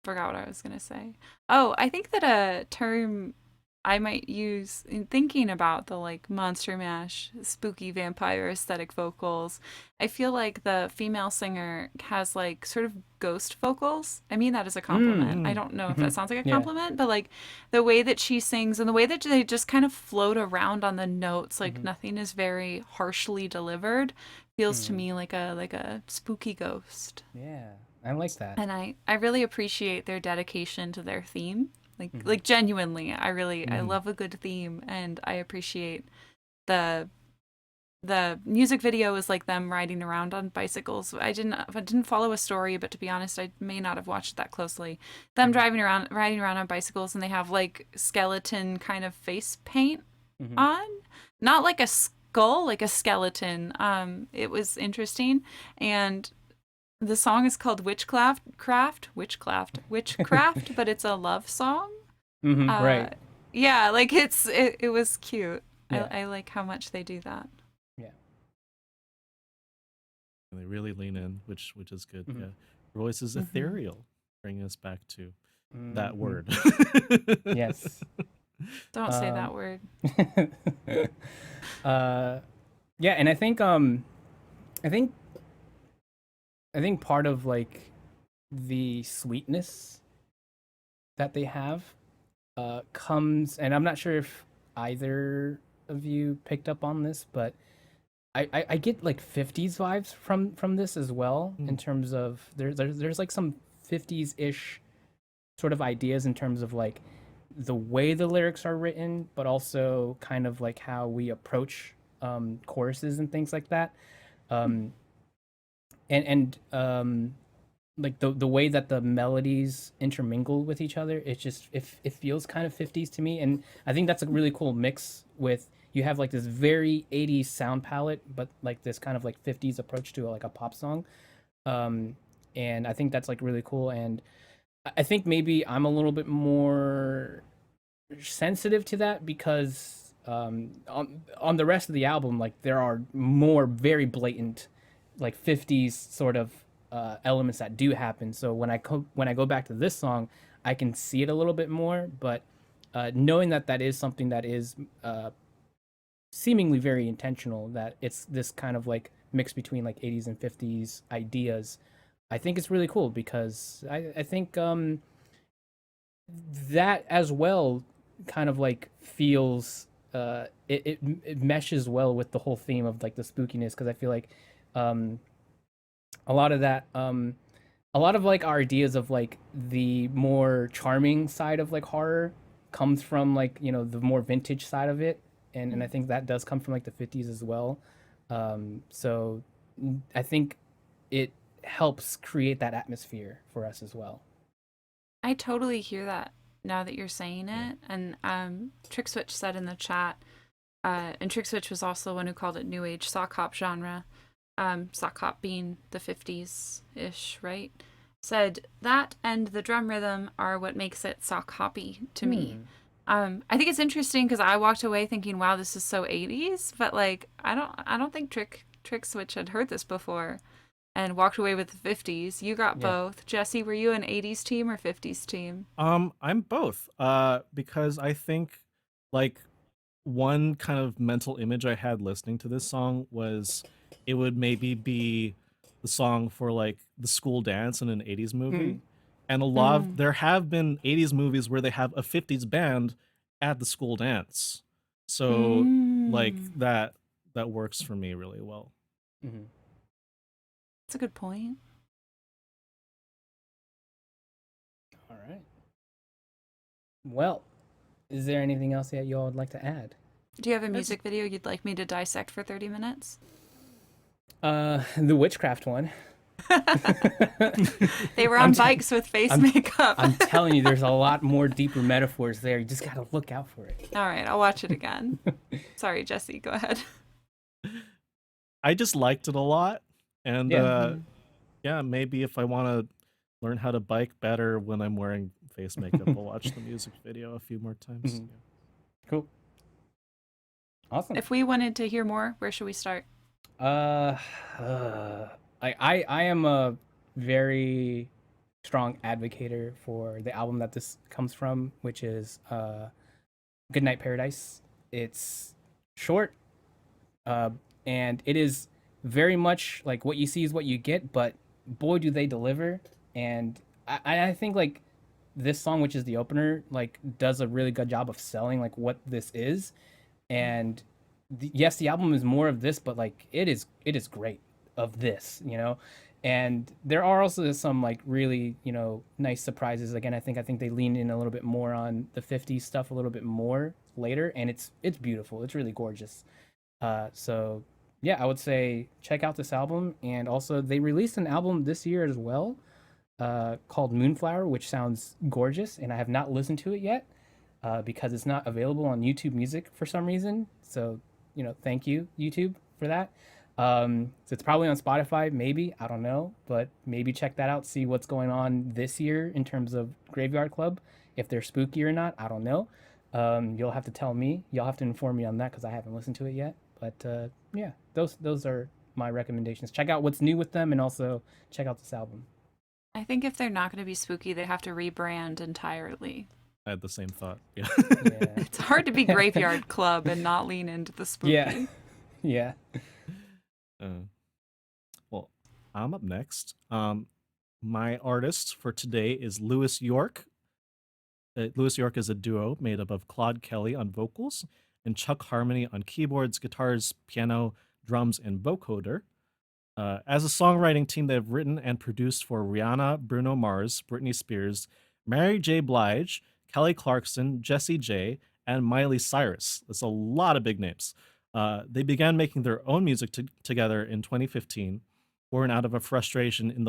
forgot what I was gonna say. Oh, I think that a term I might use in thinking about the like Monster Mash, spooky vampire aesthetic vocals. I feel like the female singer has like sort of ghost vocals. I mean that as a compliment. I don't know if that sounds like a Yeah. compliment, but like the way that she sings and the way that they just kind of float around on the notes, like nothing is very harshly delivered, feels to me like a spooky ghost. Yeah, I like that. And I really appreciate their dedication to their theme. Like genuinely, I love a good theme, and I appreciate the music video is like them riding around on bicycles. I didn't follow a story, but to be honest, I may not have watched that closely. Them riding around on bicycles, and they have like skeleton kind of face paint on, not like a skull, like a skeleton. It was interesting, and the song is called Witchcraft, but it's a love song. Right. Yeah, like it was cute. Yeah. I like how much they do that. Yeah. And they really lean in, which is good. Yeah. Her voice is ethereal, bringing us back to that word. Yes. Don't say that word. Yeah, and I think part of like the sweetness that they have comes, and I'm not sure if either of you picked up on this, but I get like 50s vibes from this as well, in terms of there's like some 50s ish sort of ideas in terms of like the way the lyrics are written, but also kind of like how we approach choruses and things like that. And like the way that the melodies intermingle with each other, it feels kind of 50s to me, and I think that's a really cool mix with you have like this very 80s sound palette, but like this kind of like 50s approach to like a pop song, and I think that's like really cool, and I think maybe I'm a little bit more sensitive to that because on the rest of the album, like there are more very blatant like 50s sort of elements that do happen. So when I go back to this song, I can see it a little bit more, but knowing that is something that is seemingly very intentional, that it's this kind of like mix between like 80s and 50s ideas, I think it's really cool because I think that as well kind of like feels it meshes well with the whole theme of like the spookiness, because I feel like um, a lot of that a lot of like our ideas of like the more charming side of like horror comes from like, you know, the more vintage side of it, and I think that does come from like the 50s as well. So I think it helps create that atmosphere for us as well. I totally hear that now that you're saying it. And Trick Switch said in the chat, and Trick Switch was also the one who called it new age sock hop genre. Sock hop being the 50s ish, right? Said that and the drum rhythm are what makes it sock hoppy to me. I think it's interesting because I walked away thinking, "Wow, this is so 80s," but like I don't think Trick Switch had heard this before, and walked away with the 50s. You got both. Jesse, were you an 80s team or 50s team? I'm both. Because I think like one kind of mental image I had listening to this song was it would maybe be the song for like the school dance in an 80s movie. And a lot of there have been 80s movies where they have a 50s band at the school dance. So like that works for me really well. That's a good point. All right. Well, is there anything else that y'all would like to add? Do you have a music video you'd like me to dissect for 30 minutes? The Witchcraft one. They were on bikes with face makeup. I'm telling you, there's a lot more deeper metaphors there. You just gotta look out for it. All right, I'll watch it again. Sorry, Jesse, go ahead. I just liked it a lot. And Yeah. Maybe if I want to learn how to bike better when I'm wearing face makeup, I'll watch the music video a few more times. Cool. Awesome. If we wanted to hear more, where should we start? I am a very strong advocator for the album that this comes from, which is Goodnight Paradise. It's short, and it is very much like what you see is what you get, but boy do they deliver. And I think like this song, which is the opener, like does a really good job of selling like what this is. And yes, the album is more of this, but like it is great of this, you know. And there are also some like really, you know, nice surprises. Again, I think they lean in a little bit more on the 50s stuff a little bit more later, and it's beautiful. It's really gorgeous. So yeah, I would say check out this album. And also they released an album this year as well, called Moonflower, which sounds gorgeous, and I have not listened to it yet because it's not available on YouTube Music for some reason. So, you know, thank you, YouTube, for that. So it's probably on Spotify, maybe, I don't know, but maybe check that out, see what's going on this year in terms of Graveyard Club, if they're spooky or not, I don't know. You'll have to tell me, you'll have to inform me on that because I haven't listened to it yet. But yeah, those are my recommendations. Check out what's new with them, and also check out this album. I think if they're not going to be spooky, they have to rebrand entirely. I had the same thought. Yeah. It's hard to be Graveyard Club and not lean into the spooky. Yeah. Well, I'm up next. My artist for today is Lewis York. Lewis York is a duo made up of Claude Kelly on vocals and Chuck Harmony on keyboards, guitars, piano, drums, and vocoder. As a songwriting team, they've written and produced for Rihanna, Bruno Mars, Britney Spears, Mary J. Blige, Kelly Clarkson, Jessie J, and Miley Cyrus. That's a lot of big names. They began making their own music together in 2015, born out of a frustration of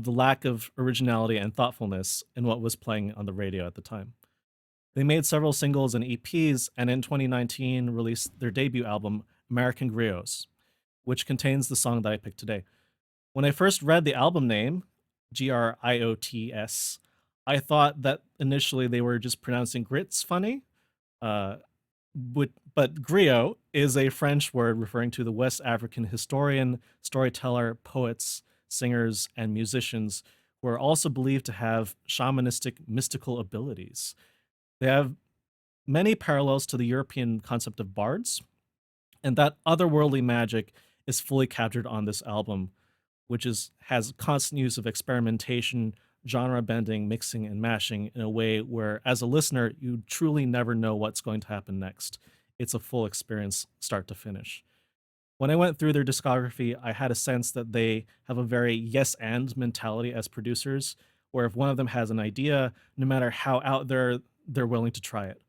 the lack of originality and thoughtfulness in what was playing on the radio at the time. They made several singles and EPs, and in 2019 released their debut album, American Griots, which contains the song that I picked today. When I first read the album name, Griots, I thought that initially they were just pronouncing grits funny. But griot is a French word referring to the West African historian, storyteller, poets, singers, and musicians who are also believed to have shamanistic mystical abilities. They have many parallels to the European concept of bards, and that otherworldly magic is fully captured on this album, which has constant use of experimentation, genre bending, mixing, and mashing in a way where, as a listener, you truly never know what's going to happen next. It's a full experience, start to finish. When I went through their discography, I had a sense that they have a very yes and mentality as producers, where if one of them has an idea, no matter how out there, they're willing to try it.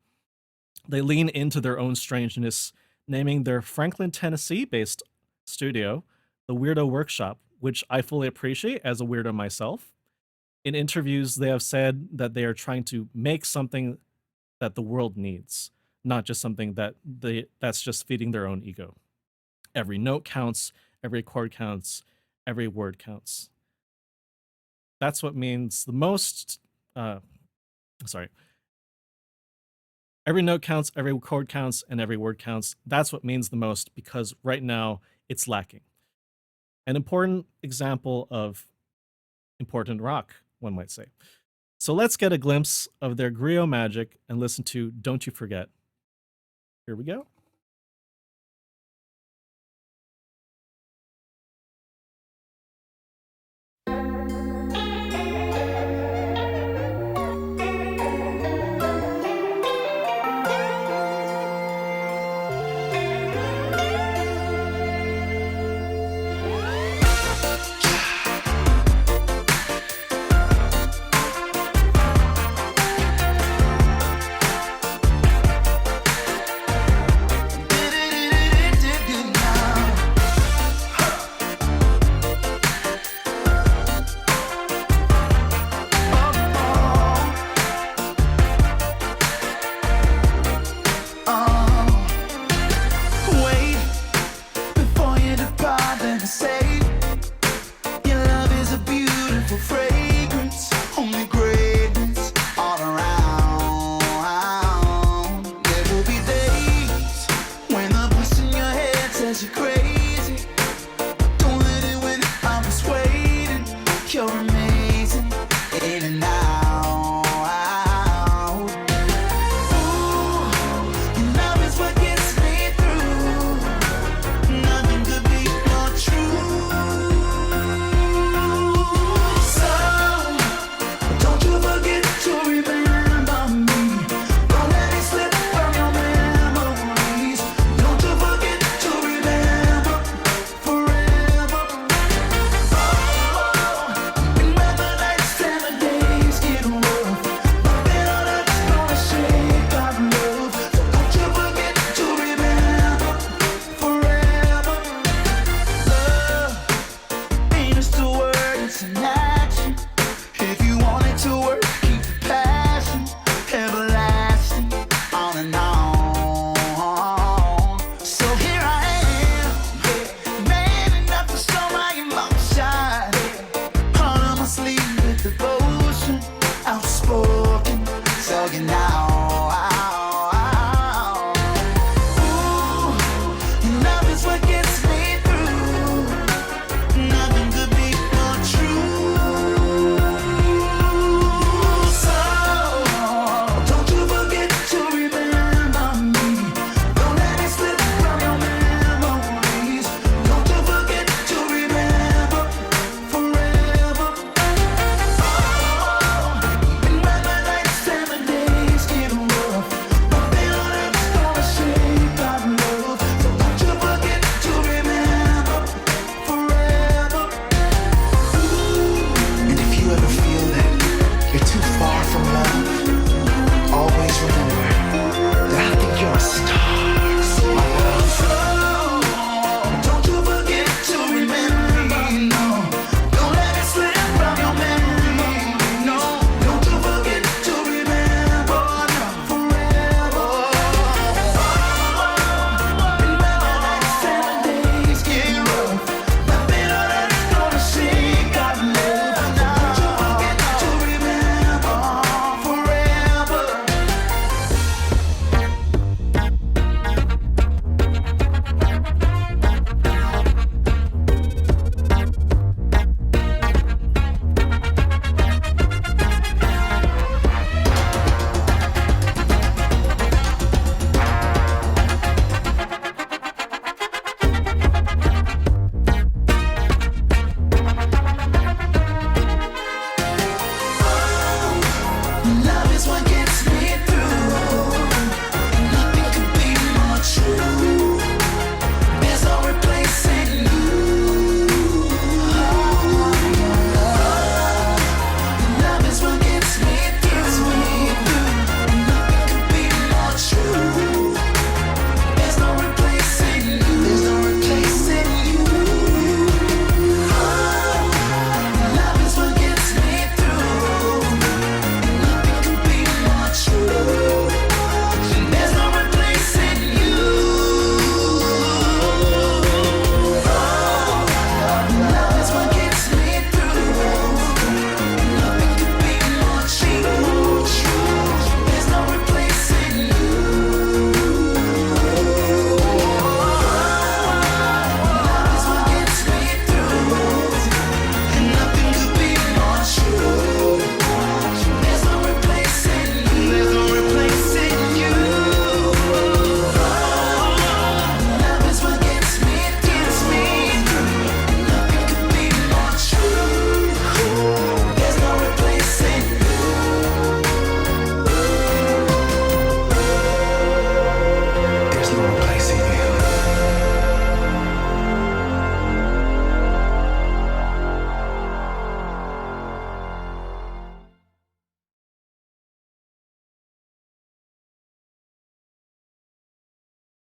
They lean into their own strangeness, naming their Franklin, Tennessee based studio the Weirdo Workshop, which I fully appreciate as a weirdo myself. In interviews, they have said that they are trying to make something that the world needs, not just something that's just feeding their own ego. Every note counts, every chord counts, every word counts. That's what means the most. Sorry. Every note counts, every chord counts, and every word counts. That's what means the most because right now it's lacking. An important example of important rock, one might say. So let's get a glimpse of their griot magic and listen to Don't You Forget. Here we go. Love is what gets me through. Nothing could be more true. There's no replacing you. Love is what gets me through. Nothing could be more true. There's no replacing you. There's no replacing you. Love is what gets me through. Nothing could be more true. There's no replacing you. Love is what gets me through. Nothing could be more true. There's no replacing you. Love is what gets me through. And nothing could be more true. There's no replacing you. There's no replacing you. Love is what gets me through. Nothing could be more true. There's no replacing you. There's no replacing you.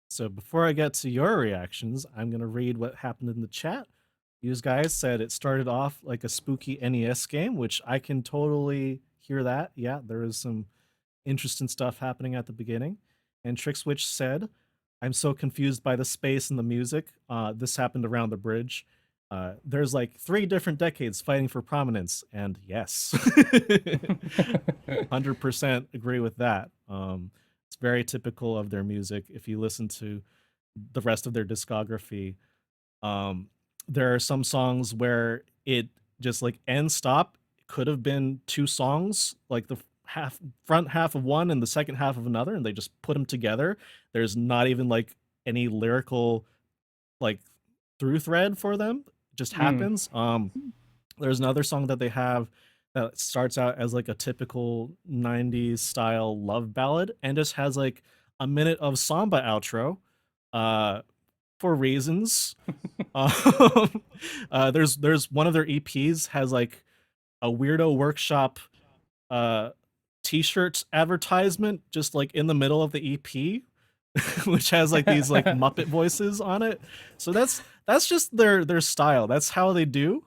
So before I get to your reactions, I'm going to read what happened in the chat. You guys said it started off like a spooky NES game, which I can totally hear that. Yeah, there is some interesting stuff happening at the beginning. And Trickswitch said, I'm so confused by the space and the music. This happened around the bridge. There's like 3 different decades fighting for prominence. And yes, 100% agree with that. It's very typical of their music. If you listen to the rest of their discography, there are some songs where it just like end stop could have been 2 songs, like the front half of one and the second half of another, and they just put them together. There's not even like any lyrical like through thread for them. It just happens. There's another song that they have that starts out as like a typical 90s style love ballad and just has like a minute of samba outro for reasons. There's one of their EPs has like a Weirdo Workshop t-shirt advertisement just like in the middle of the EP, which has like these like Muppet voices on it. So that's just their style. That's how they do.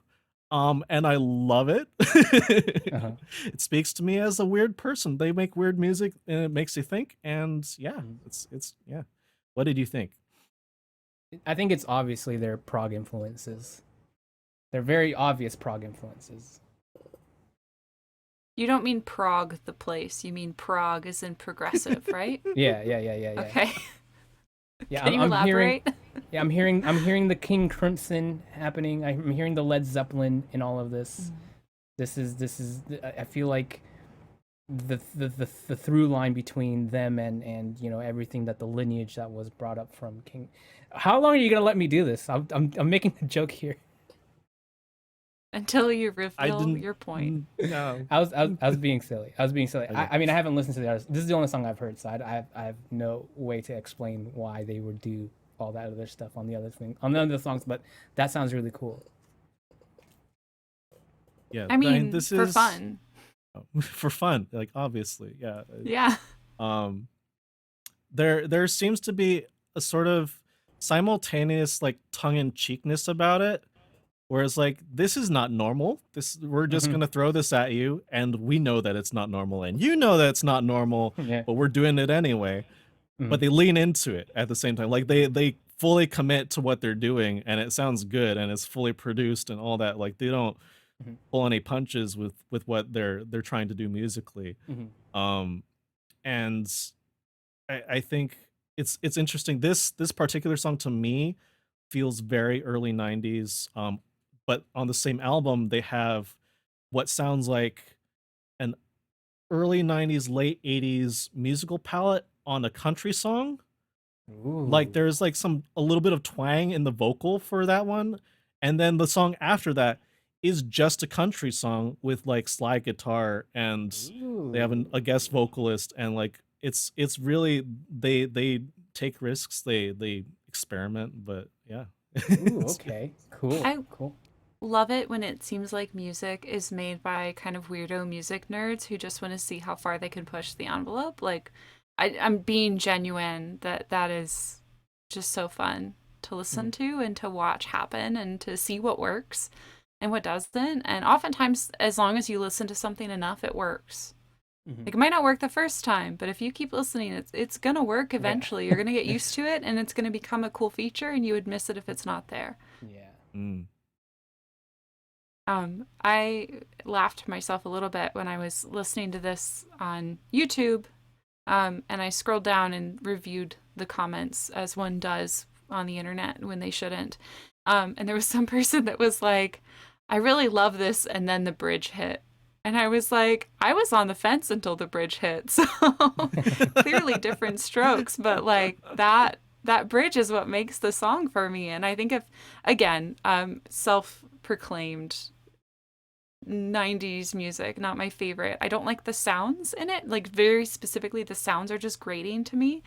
And I love it. It speaks to me as a weird person. They make weird music and it makes you think. And yeah, it's yeah. What did you think? I think it's obviously their prog influences. They're very obvious prog influences. You don't mean Prague, the place. You mean Prague as in progressive, right? Yeah. Okay. Yeah, Can you elaborate? I'm hearing the King Crimson happening. I'm hearing the Led Zeppelin in all of this. This is. I feel like the through line between them and you know everything that the lineage that was brought up from King. How long are you gonna let me do this? I'm making a joke here. Until you reveal your point. No. I was being silly. Okay. I mean, I haven't listened to the artist. This is the only song I've heard, so I have no way to explain why they would do all that other stuff on the other songs. But that sounds really cool. Yeah, I mean, this for is fun. for fun, like obviously, yeah. Yeah. There seems to be a sort of simultaneous like tongue-in-cheekness about it, whereas like this is not normal. We're just gonna throw this at you, and we know that it's not normal, and you know that it's not normal, but we're doing it anyway. But they lean into it at the same time. Like they fully commit to what they're doing, and it sounds good, and it's fully produced and all that. Like they don't pull any punches with what they're trying to do musically. And I think it's interesting. This particular song to me feels very early 90s. But on the same album, they have what sounds like an early 90s, late 80s musical palette on a country song. Ooh. Like there's like a little bit of twang in the vocal for that one. And then the song after that is just a country song with like slide guitar, and they have a guest vocalist, and like it's really they take risks, they experiment, but yeah. Ooh, okay. Cool. I Cool. love it when it seems like music is made by kind of weirdo music nerds who just want to see how far they can push the envelope. Like, I'm being genuine that is just so fun to listen to and to watch happen and to see what works and what doesn't. And oftentimes, as long as you listen to something enough, it works. Like, it might not work the first time, but if you keep listening, it's gonna work eventually. You're gonna get used to it, and it's gonna become a cool feature, and you would miss it if it's not there. Yeah. Mm. I laughed myself a little bit when I was listening to this on YouTube, and I scrolled down and reviewed the comments as one does on the internet when they shouldn't. And there was some person that was like, I really love this, and then the bridge hit. And I was like, I was on the fence until the bridge hit. So clearly different strokes, but like that bridge is what makes the song for me. And I think if, again, self-proclaimed 90s music, not my favorite. I don't like the sounds in it. Like, very specifically, the sounds are just grating to me.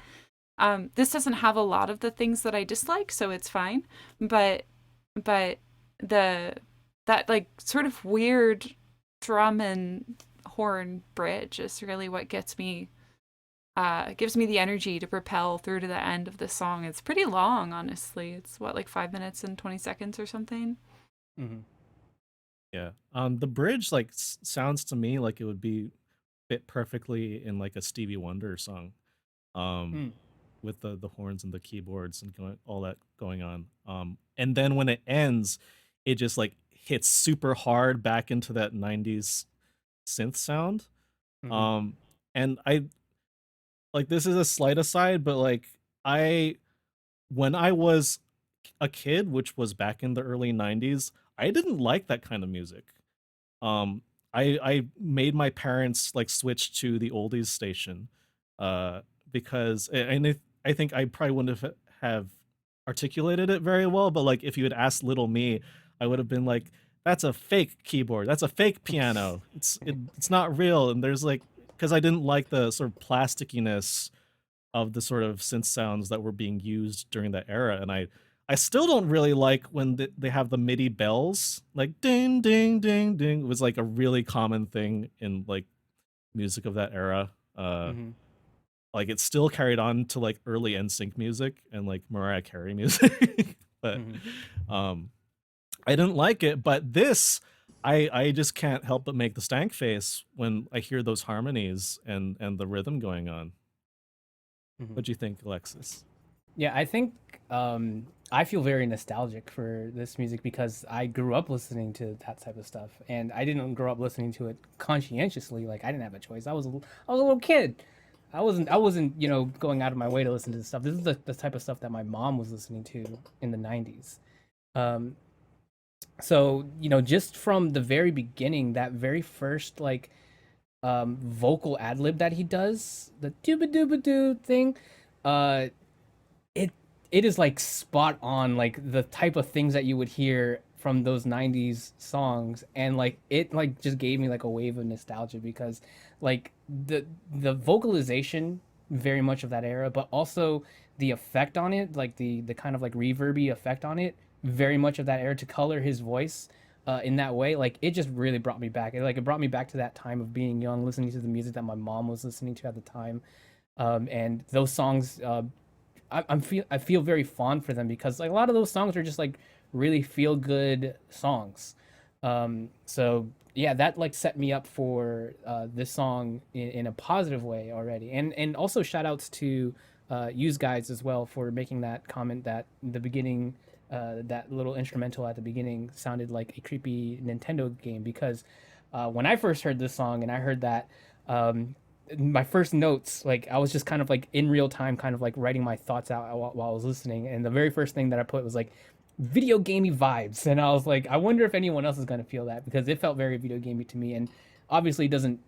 This doesn't have a lot of the things that I dislike, so it's fine. But that like sort of weird drum and horn bridge is really what gives me the energy to propel through to the end of the song. It's pretty long, honestly. It's what, like 5 minutes and 20 seconds or something. Yeah. The bridge like sounds to me like it would be fit perfectly in like a Stevie Wonder song. With the horns and the keyboards and all that going on. And then when it ends, it just like hits super hard back into that 90s synth sound. And I like, this is a slight aside, but like when I was a kid, which was back in the early 90s, I didn't like that kind of music. I made my parents like switch to the oldies station because I think I probably wouldn't have articulated it very well, but like if you had asked little me, I would have been like, that's a fake keyboard, that's a fake piano, it's not real. And there's like, because I didn't like the sort of plasticiness of the sort of synth sounds that were being used during that era. And I still don't really like when they have the MIDI bells, like ding, ding, ding, ding. It was like a really common thing in like music of that era. Like it still carried on to like early NSYNC music and like Mariah Carey music. But I didn't like it. But this, I just can't help but make the stank face when I hear those harmonies and the rhythm going on. What do you think, Alexis? Yeah, I think I feel very nostalgic for this music because I grew up listening to that type of stuff, and I didn't grow up listening to it conscientiously. Like, I didn't have a choice. I was a little kid. I wasn't going out of my way to listen to this stuff. This is the type of stuff that my mom was listening to in the 90s. So just from the very beginning, that very first like vocal ad lib that he does, the dooba dooba doo thing, it is like spot on, like the type of things that you would hear from those 90s songs. And like it like just gave me like a wave of nostalgia because like the vocalization very much of that era, but also the effect on it, like the kind of like reverby effect on it, very much of that era, to color his voice in that way. Like it just really brought me back. It brought me back to that time of being young, listening to the music that my mom was listening to at the time. And those songs, I feel very fond for them because like a lot of those songs are just like really feel good songs. So yeah, that like set me up for this song in a positive way already. And also shout outs to Use Guides as well for making that comment that the beginning, that little instrumental at the beginning sounded like a creepy Nintendo game, because when I first heard this song and I heard that, my first notes, like I was just kind of like in real time, kind of like writing my thoughts out while I was listening. And the very first thing that I put was like video gamey vibes. And I was like, I wonder if anyone else is going to feel that, because it felt very video gamey to me. And obviously it doesn't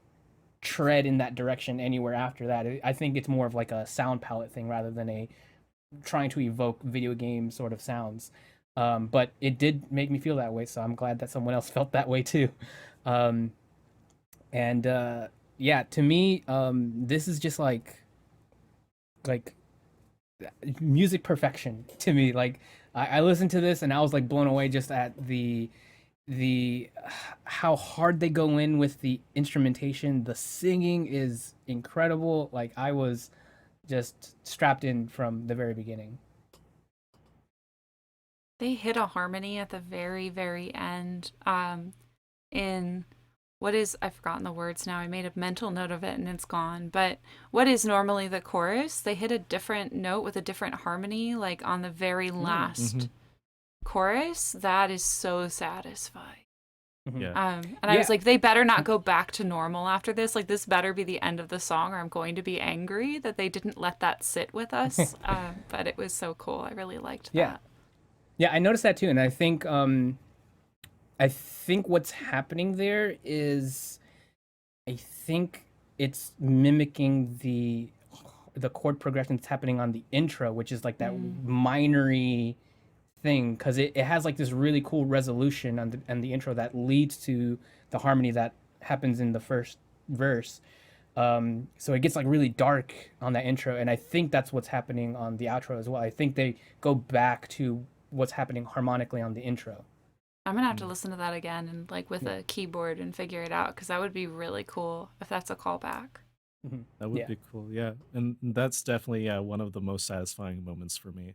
tread in that direction anywhere after that. I think it's more of like a sound palette thing rather than a trying to evoke video game sort of sounds. But it did make me feel that way, so I'm glad that someone else felt that way too. Um, and yeah, to me, this is just like music perfection to me. Like I listened to this and I was like blown away just at the how hard they go in with the instrumentation. The singing is incredible. Like I was just strapped in from the very beginning. They hit a harmony at the very, very end. In what is, I've forgotten the words now. I made a mental note of it and it's gone. But what is normally the chorus, they hit a different note with a different harmony, like on the very last chorus. That is so satisfying. Yeah. And I was like, they better not go back to normal after this. Like, this better be the end of the song, or I'm going to be angry that they didn't let that sit with us. But it was so cool. I really liked that. Yeah, I noticed that too, and I think what's happening there is, I think it's mimicking the chord progression that's happening on the intro, which is like that minory thing, because it has like this really cool resolution on the intro that leads to the harmony that happens in the first verse. So it gets like really dark on that intro, and I think that's what's happening on the outro as well. I think they go back to what's happening harmonically on the intro. I'm gonna have to listen to that again and like with a keyboard and figure it out, because that would be really cool if that's a callback. That would be cool, yeah. And that's definitely one of the most satisfying moments for me.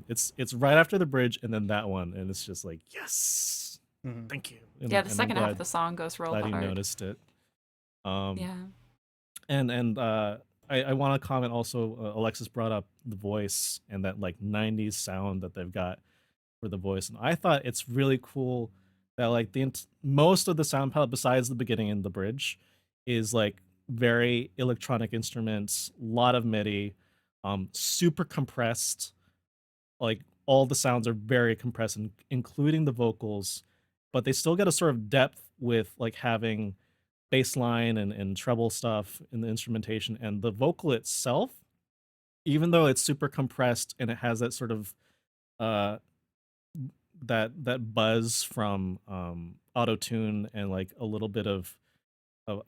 It's right after the bridge and then that one, and it's just like, yes, thank you. And, Yeah, the second half of the song goes real glad hard. you noticed it. Yeah. And I want to comment also. Alexis brought up the voice and that like '90s sound that they've got for the voice, and I thought it's really cool that like most of the sound palette besides the beginning and the bridge is like very electronic instruments, a lot of MIDI, super compressed. Like all the sounds are very compressed, including the vocals, but they still get a sort of depth with like having bass line and treble stuff in the instrumentation, and the vocal itself, even though it's super compressed and it has that sort of uh that buzz from auto tune and like a little bit of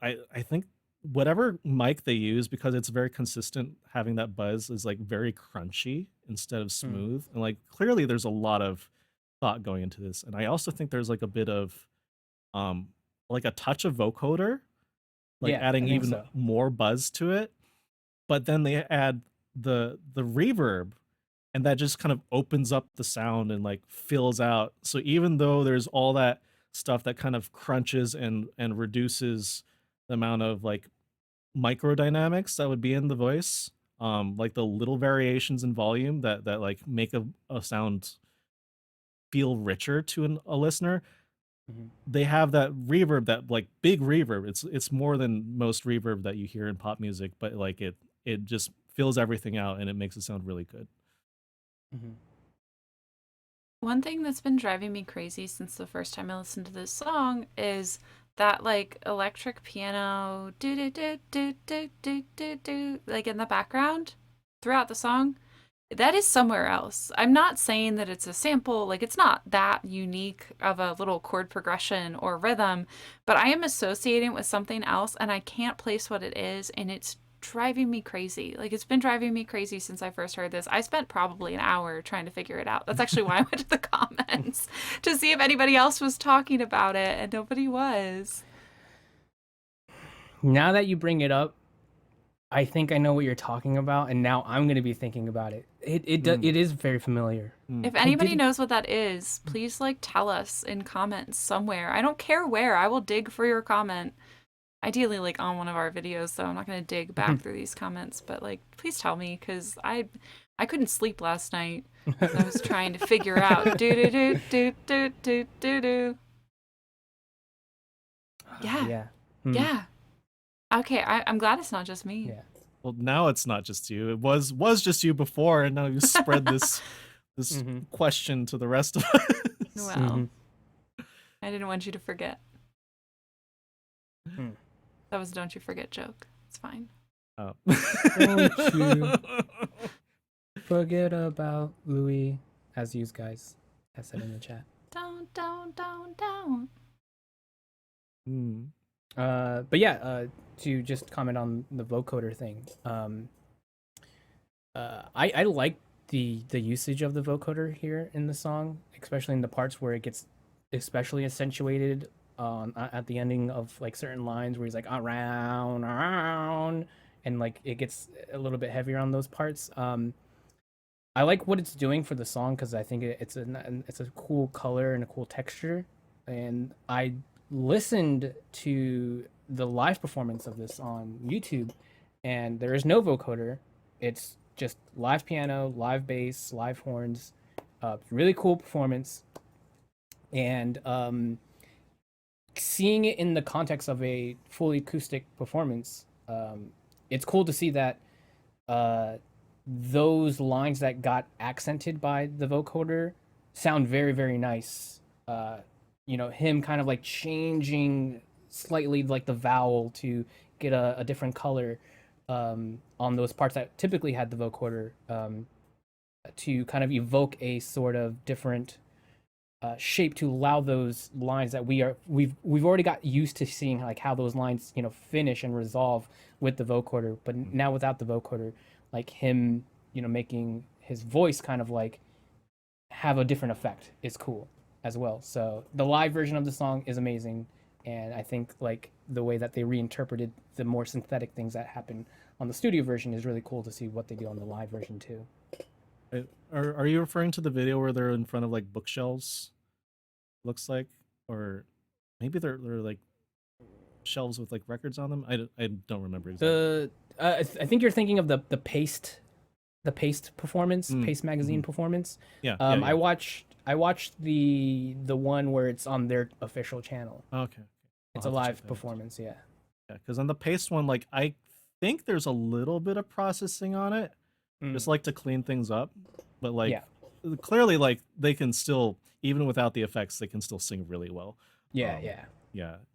I think whatever mic they use, because it's very consistent, having that buzz is like very crunchy instead of smooth, and like clearly there's a lot of thought going into this. And I also think there's like a bit of like a touch of vocoder, like adding even more buzz to it, but then they add the reverb, and that just kind of opens up the sound and like fills out. So even though there's all that stuff that kind of crunches and reduces the amount of like microdynamics that would be in the voice, like the little variations in volume that like make a sound feel richer to a listener, they have that reverb, that like big reverb. It's more than most reverb that you hear in pop music, but like it just fills everything out and it makes it sound really good. One thing that's been driving me crazy since the first time I listened to this song is that like electric piano do do do do do do do do like in the background throughout the song. That is somewhere else. I'm not saying that it's a sample, like it's not that unique of a little chord progression or rhythm, but I am associating it with something else and I can't place what it is, and it's driving me crazy. Like it's been driving me crazy since I first heard this. I spent probably an hour trying to figure it out. That's actually why I went to the comments to see if anybody else was talking about it, and nobody was. Now that you bring it up, I think I know what you're talking about, and now I'm going to be thinking about it. It is very familiar. If anybody knows what that is, please like tell us in comments somewhere. I don't care where. I will dig for your comment. Ideally, like on one of our videos, though. I'm not going to dig back through these comments, but like, please tell me, because I couldn't sleep last night. I was trying to figure out do do do do do do do do. Yeah. Yeah. Okay, I'm glad it's not just me. Yeah. Well, now it's not just you. It was just you before, and now you spread this question to the rest of us. Well, I didn't want you to forget. That was a don't you forget joke. It's fine. Oh. Don't you forget about Louis as you guys. I said in the chat. Don't. Hmm. But yeah, to just comment on the vocoder thing. I like the usage of the vocoder here in the song, especially in the parts where it gets especially accentuated at the ending of like certain lines where he's like around, and like it gets a little bit heavier on those parts. I like what it's doing for the song because I think it's a cool color and a cool texture. And I listened to the live performance of this on YouTube, and there is no vocoder. It's just live piano, live bass, live horns. Really cool performance. And seeing it in the context of a fully acoustic performance, it's cool to see that those lines that got accented by the vocoder sound very, very nice. Him kind of like changing slightly like the vowel to get a different color on those parts that typically had the vocoder, to kind of evoke a sort of different shape to allow those lines that we've already got used to seeing like how those lines finish and resolve with the vocoder, but now without the vocoder, like him making his voice kind of like have a different effect is cool as well. So the live version of the song is amazing, and I think like the way that they reinterpreted the more synthetic things that happen on the studio version is really cool to see what they do on the live version too. Are you referring to the video where they're in front of like bookshelves? Looks like, or maybe they're like shelves with like records on them. I don't remember exactly. I think you're thinking of the Paste performance, Paste magazine performance. Yeah, I watched the one where it's on their official channel. Okay. It's a live performance, yeah. Yeah, because on the Paste one, like I think there's a little bit of processing on it, just like to clean things up, but like clearly, like they can still, even without the effects, they can still sing really well. Yeah,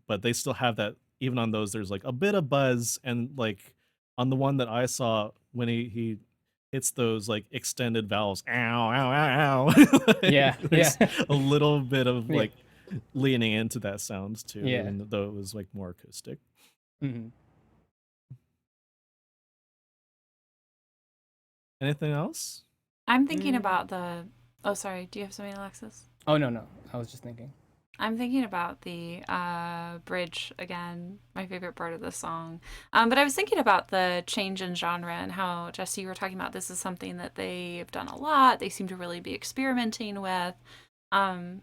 but they still have that. Even on those, there's like a bit of buzz, and like on the one that I saw when he hits those like extended vowels, ow, ow, ow, ow. There's a little bit of like leaning into that sound too, even though it was like more acoustic. Anything else? I'm thinking about the. Oh, sorry. Do you have something, Alexis? Oh no, I was just thinking. I'm thinking about the bridge again, my favorite part of the song. But I was thinking about the change in genre and how, Jesse, you were talking about this is something that they've done a lot. They seem to really be experimenting with. And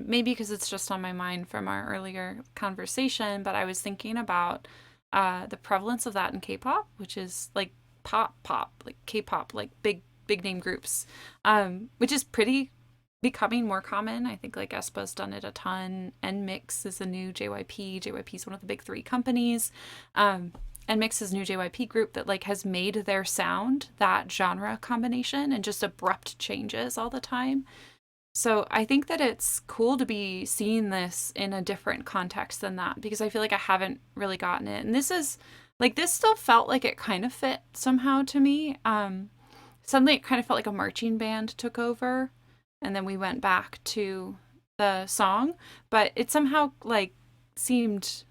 maybe because it's just on my mind from our earlier conversation, but I was thinking about the prevalence of that in K-pop, which is like pop, like K-pop, like big name groups, which is pretty becoming more common. I think like aespa's done it a ton. NMIX is a new JYP. JYP is one of the big three companies. NMIX is a new JYP group that like has made their sound that genre combination and just abrupt changes all the time. So I think that it's cool to be seeing this in a different context than that, because I feel like I haven't really gotten it. And this is like, this still felt like it kind of fit somehow to me. Suddenly it kind of felt like a marching band took over, and then we went back to the song, but it somehow like seemed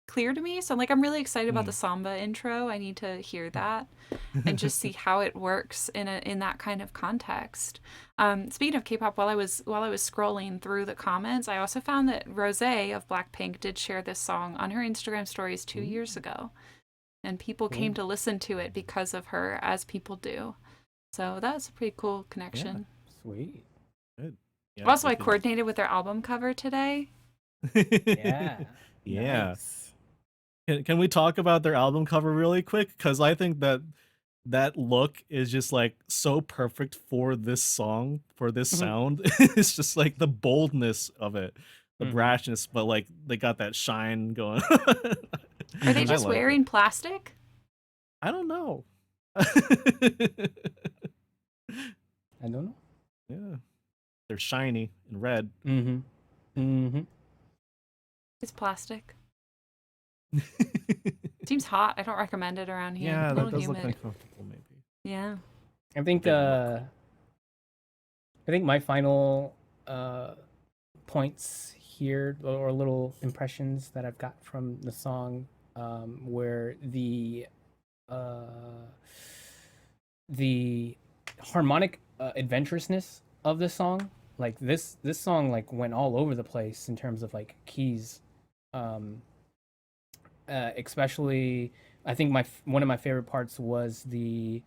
clear to me. So like, I'm really excited about the samba intro. I need to hear that and just see how it works in that kind of context. Speaking of K-pop, while I was scrolling through the comments, I also found that Rosé of Blackpink did share this song on her Instagram stories 2 years ago, and people came to listen to it because of her, as people do. So that's a pretty cool connection. Yeah. Sweet. Good. Yeah, Also, I coordinated with their album cover today. Yeah. Nice. Can we talk about their album cover really quick? Because I think that look is just like so perfect for this song, for this sound. It's just like the boldness of it, the brashness, but like they got that shine going. Are they just wearing plastic? I don't know. I don't know. Yeah. They're shiny and red. It's plastic. Seems hot. I don't recommend it around here. Yeah, It's a that little does look humid. uncomfortable maybe. Yeah. I think I think my final points here, or little impressions that I've got from the song, where uh, the harmonic adventurousness of this song. Like this song like went all over the place in terms of like keys. Um, Especially, I think one of my favorite parts was the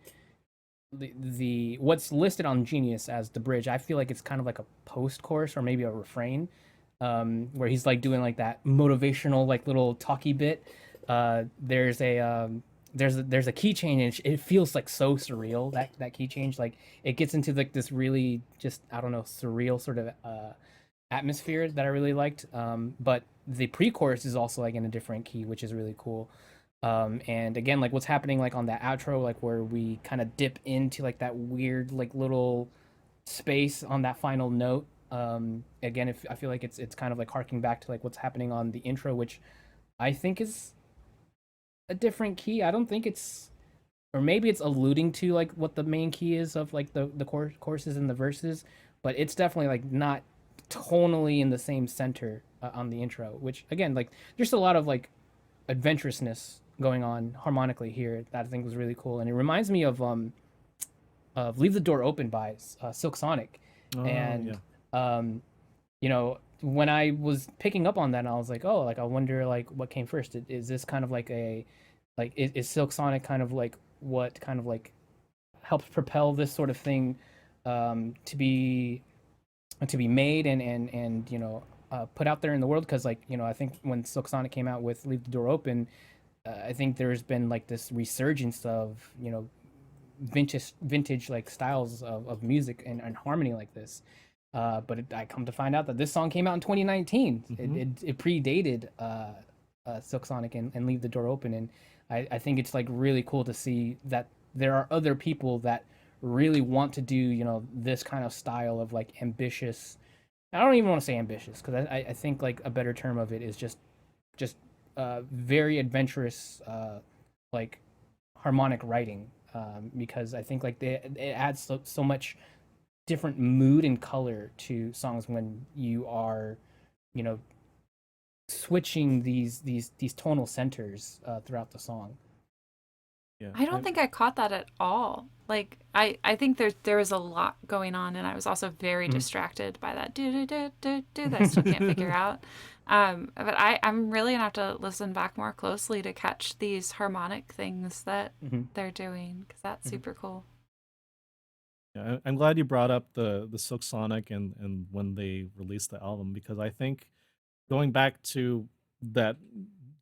what's listed on Genius as the bridge. I feel like it's kind of like a post chorus or maybe a refrain, where he's like doing like that motivational like little talky bit. There's a key change, and it feels like so surreal, that key change. Like it gets into like this really just, I don't know, surreal sort of atmosphere that I really liked. But the pre-chorus is also like in a different key, which is really cool. And again, like what's happening like on that outro, like where we kind of dip into like that weird like little space on that final note. Again, if I feel like it's kind of like harking back to like what's happening on the intro, which I think is a different key. I don't think it's, or maybe it's alluding to like what the main key is of like the courses and the verses, but it's definitely like not tonally in the same center on the intro. Which again, like there's a lot of like adventurousness going on harmonically here that I think was really cool, and it reminds me of "Leave the Door Open" by Silk Sonic, Oh, and yeah. you know, when I was picking up on that, I was like, oh, like I wonder like what came first. Is this kind of like a like is Silk Sonic kind of like what kind of like helps propel this sort of thing to be made and put out there in the world? Because like I think when Silk Sonic came out with "Leave the Door Open," I think there's been like this resurgence of vintage like styles of music and harmony like this. I come to find out that this song came out in 2019. It predated Silk Sonic and Leave the Door Open, and I think it's like really cool to see that there are other people that really want to do this kind of style of like ambitious. I don't even want to say ambitious, because I think like a better term of it is just very adventurous like harmonic writing, because I think like it adds so much different mood and color to songs when you are you know switching these tonal centers throughout the song. Yeah. I don't think I caught that at all. Like I think there was a lot going on, and I was also very distracted by that do do do do do that I still can't figure out. But I'm really gonna have to listen back more closely to catch these harmonic things that they're doing, because that's super cool. Yeah, I'm glad you brought up the Silk Sonic and when they released the album, because I think going back to that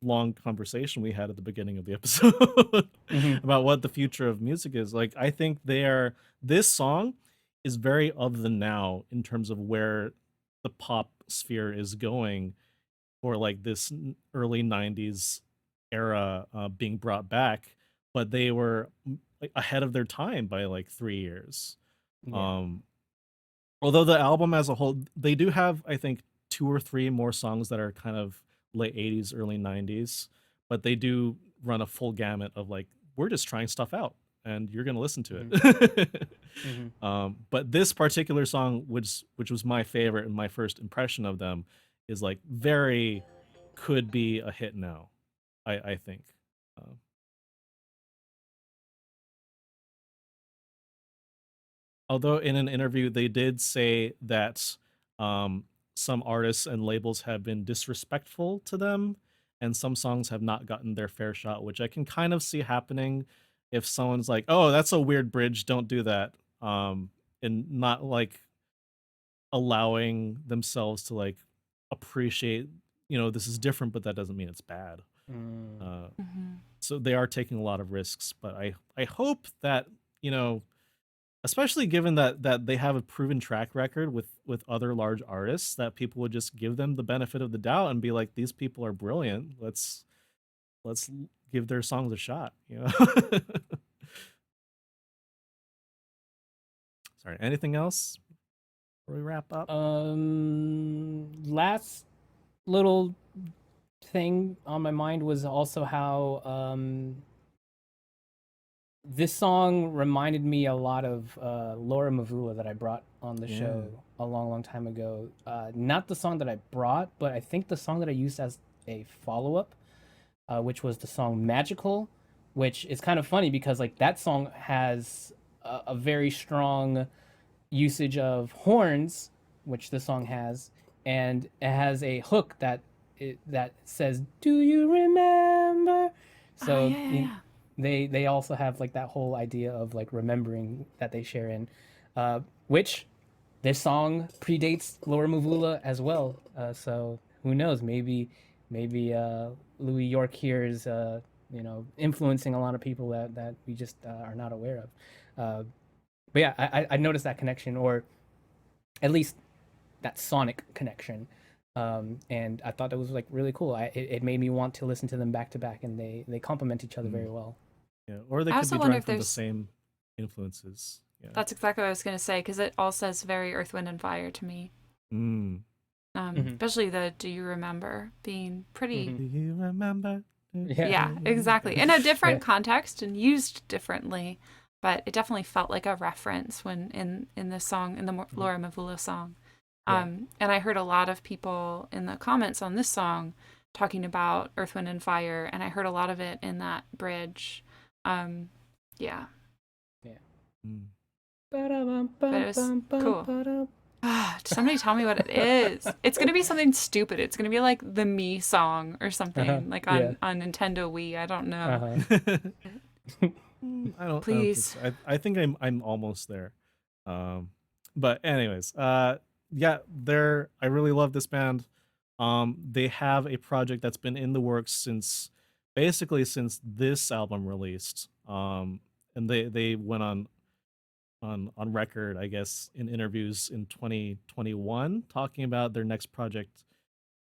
long conversation we had at the beginning of the episode about what the future of music is, like I think this song is very of the now in terms of where the pop sphere is going, for like this early 90s era being brought back, but they were like ahead of their time by like 3 years. Yeah. Although the album as a whole, they do have, I think, 2 or 3 more songs that are kind of late 80s, early 90s, but they do run a full gamut of like, we're just trying stuff out and you're going to listen to it. But this particular song, which was my favorite and my first impression of them, is like very could be a hit now, I think. Um, Although in an interview they did say that some artists and labels have been disrespectful to them, and some songs have not gotten their fair shot, which I can kind of see happening if someone's like, "Oh, that's a weird bridge, don't do that," and not like allowing themselves to like appreciate, this is different, but that doesn't mean it's bad. Uh, so they are taking a lot of risks, but I hope that you know especially given that they have a proven track record with other large artists, that people would just give them the benefit of the doubt and be like, these people are brilliant, let's give their songs a shot. Sorry, anything else before we wrap up? Last little thing on my mind was also how this song reminded me a lot of Laura Mavula that I brought on the Yeah. show a long time ago. Not the song that I brought, but I think the song that I used as a follow-up, which was the song Magical, which is kind of funny because like that song has a very strong usage of horns, which the song has, and it has a hook that says, "Do you remember?" So yeah. they also have like that whole idea of like remembering that they share in, which this song predates Laura Mvula as well. So who knows? Maybe Louis York here is influencing a lot of people that we just are not aware of. But yeah, I noticed that connection, or at least that sonic connection. And I thought that was like really cool. It made me want to listen to them back to back, and they complement each other very well. Yeah, or they I could also be wonder drawing if from the there's- same influences. Yeah. That's exactly what I was going to say, because it all says very Earth, Wind, and Fire to me. Mm. Especially the "Do you remember" being pretty. Do you remember? Yeah, exactly. In a different Yeah. context and used differently, but it definitely felt like a reference when in the song, in the Laura Mvula song. Yeah. And I heard a lot of people in the comments on this song talking about Earth, Wind, and Fire, and I heard a lot of it in that bridge. Yeah. Mm. But it was cool. Somebody tell me what it is. It's gonna be something stupid. It's gonna be like the Me song or something, like on, yeah. on Nintendo Wii. I don't know. I don't Please. think so. I think I'm almost there. But anyways, yeah, I really love this band. They have a project that's been in the works since this album released. And they went on record, I guess, in interviews in 2021 talking about their next project.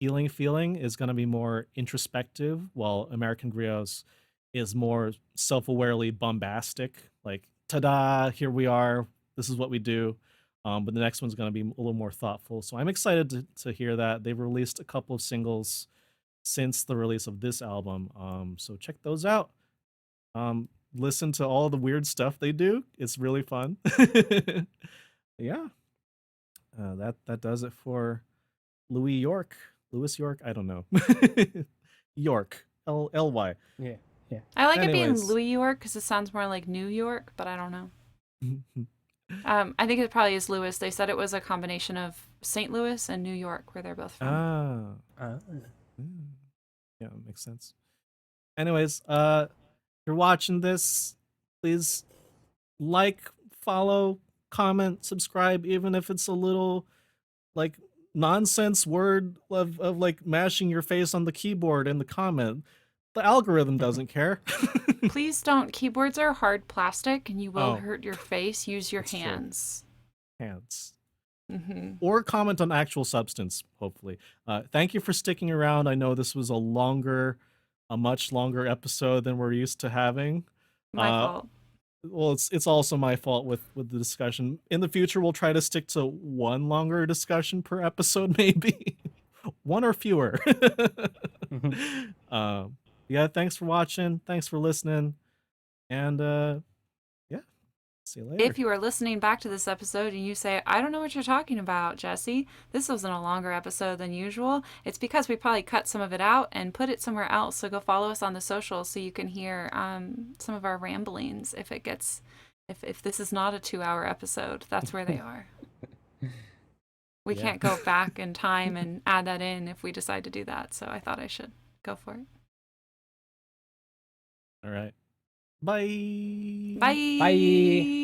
Healing Feeling is going to be more introspective, while American Griots is more self-awarely bombastic, like ta-da, here we are, this is what we do. But the next one's going to be a little more thoughtful, so I'm excited to hear that. They've released a couple of singles since the release of this album, so check those out. Listen to all the weird stuff they do. It's really fun. Yeah. That does it for Louis York. I don't know. York. Ly. Yeah. I like it being Anyways. Louis York because it sounds more like New York, but I don't know. I think it probably is Louis. They said it was a combination of St. Louis and New York, where they're both from. Yeah, makes sense. Anyways, if you're watching this, please like, follow, comment, subscribe, even if it's a little like nonsense word of like mashing your face on the keyboard in the comment. The algorithm doesn't care. Please don't. Keyboards are hard plastic and you will Oh. hurt your face. Use your That's true. hands. Hands. Hmm. Or comment on actual substance, hopefully. Thank you for sticking around. I know this was a much longer episode than we're used to having. My fault. Well, it's also my fault with the discussion. In the future, we'll try to stick to one longer discussion per episode, maybe. One or fewer. Yeah, thanks for watching. Thanks for listening. And yeah, see you later. If you are listening back to this episode and you say, I don't know what you're talking about, Jesse, this wasn't a longer episode than usual, it's because we probably cut some of it out and put it somewhere else. So go follow us on the socials so you can hear some of our ramblings if this is not a 2-hour episode. That's where they are. We Yeah. can't go back in time and add that in if we decide to do that. So I thought I should go for it. All right. Bye. Bye. Bye.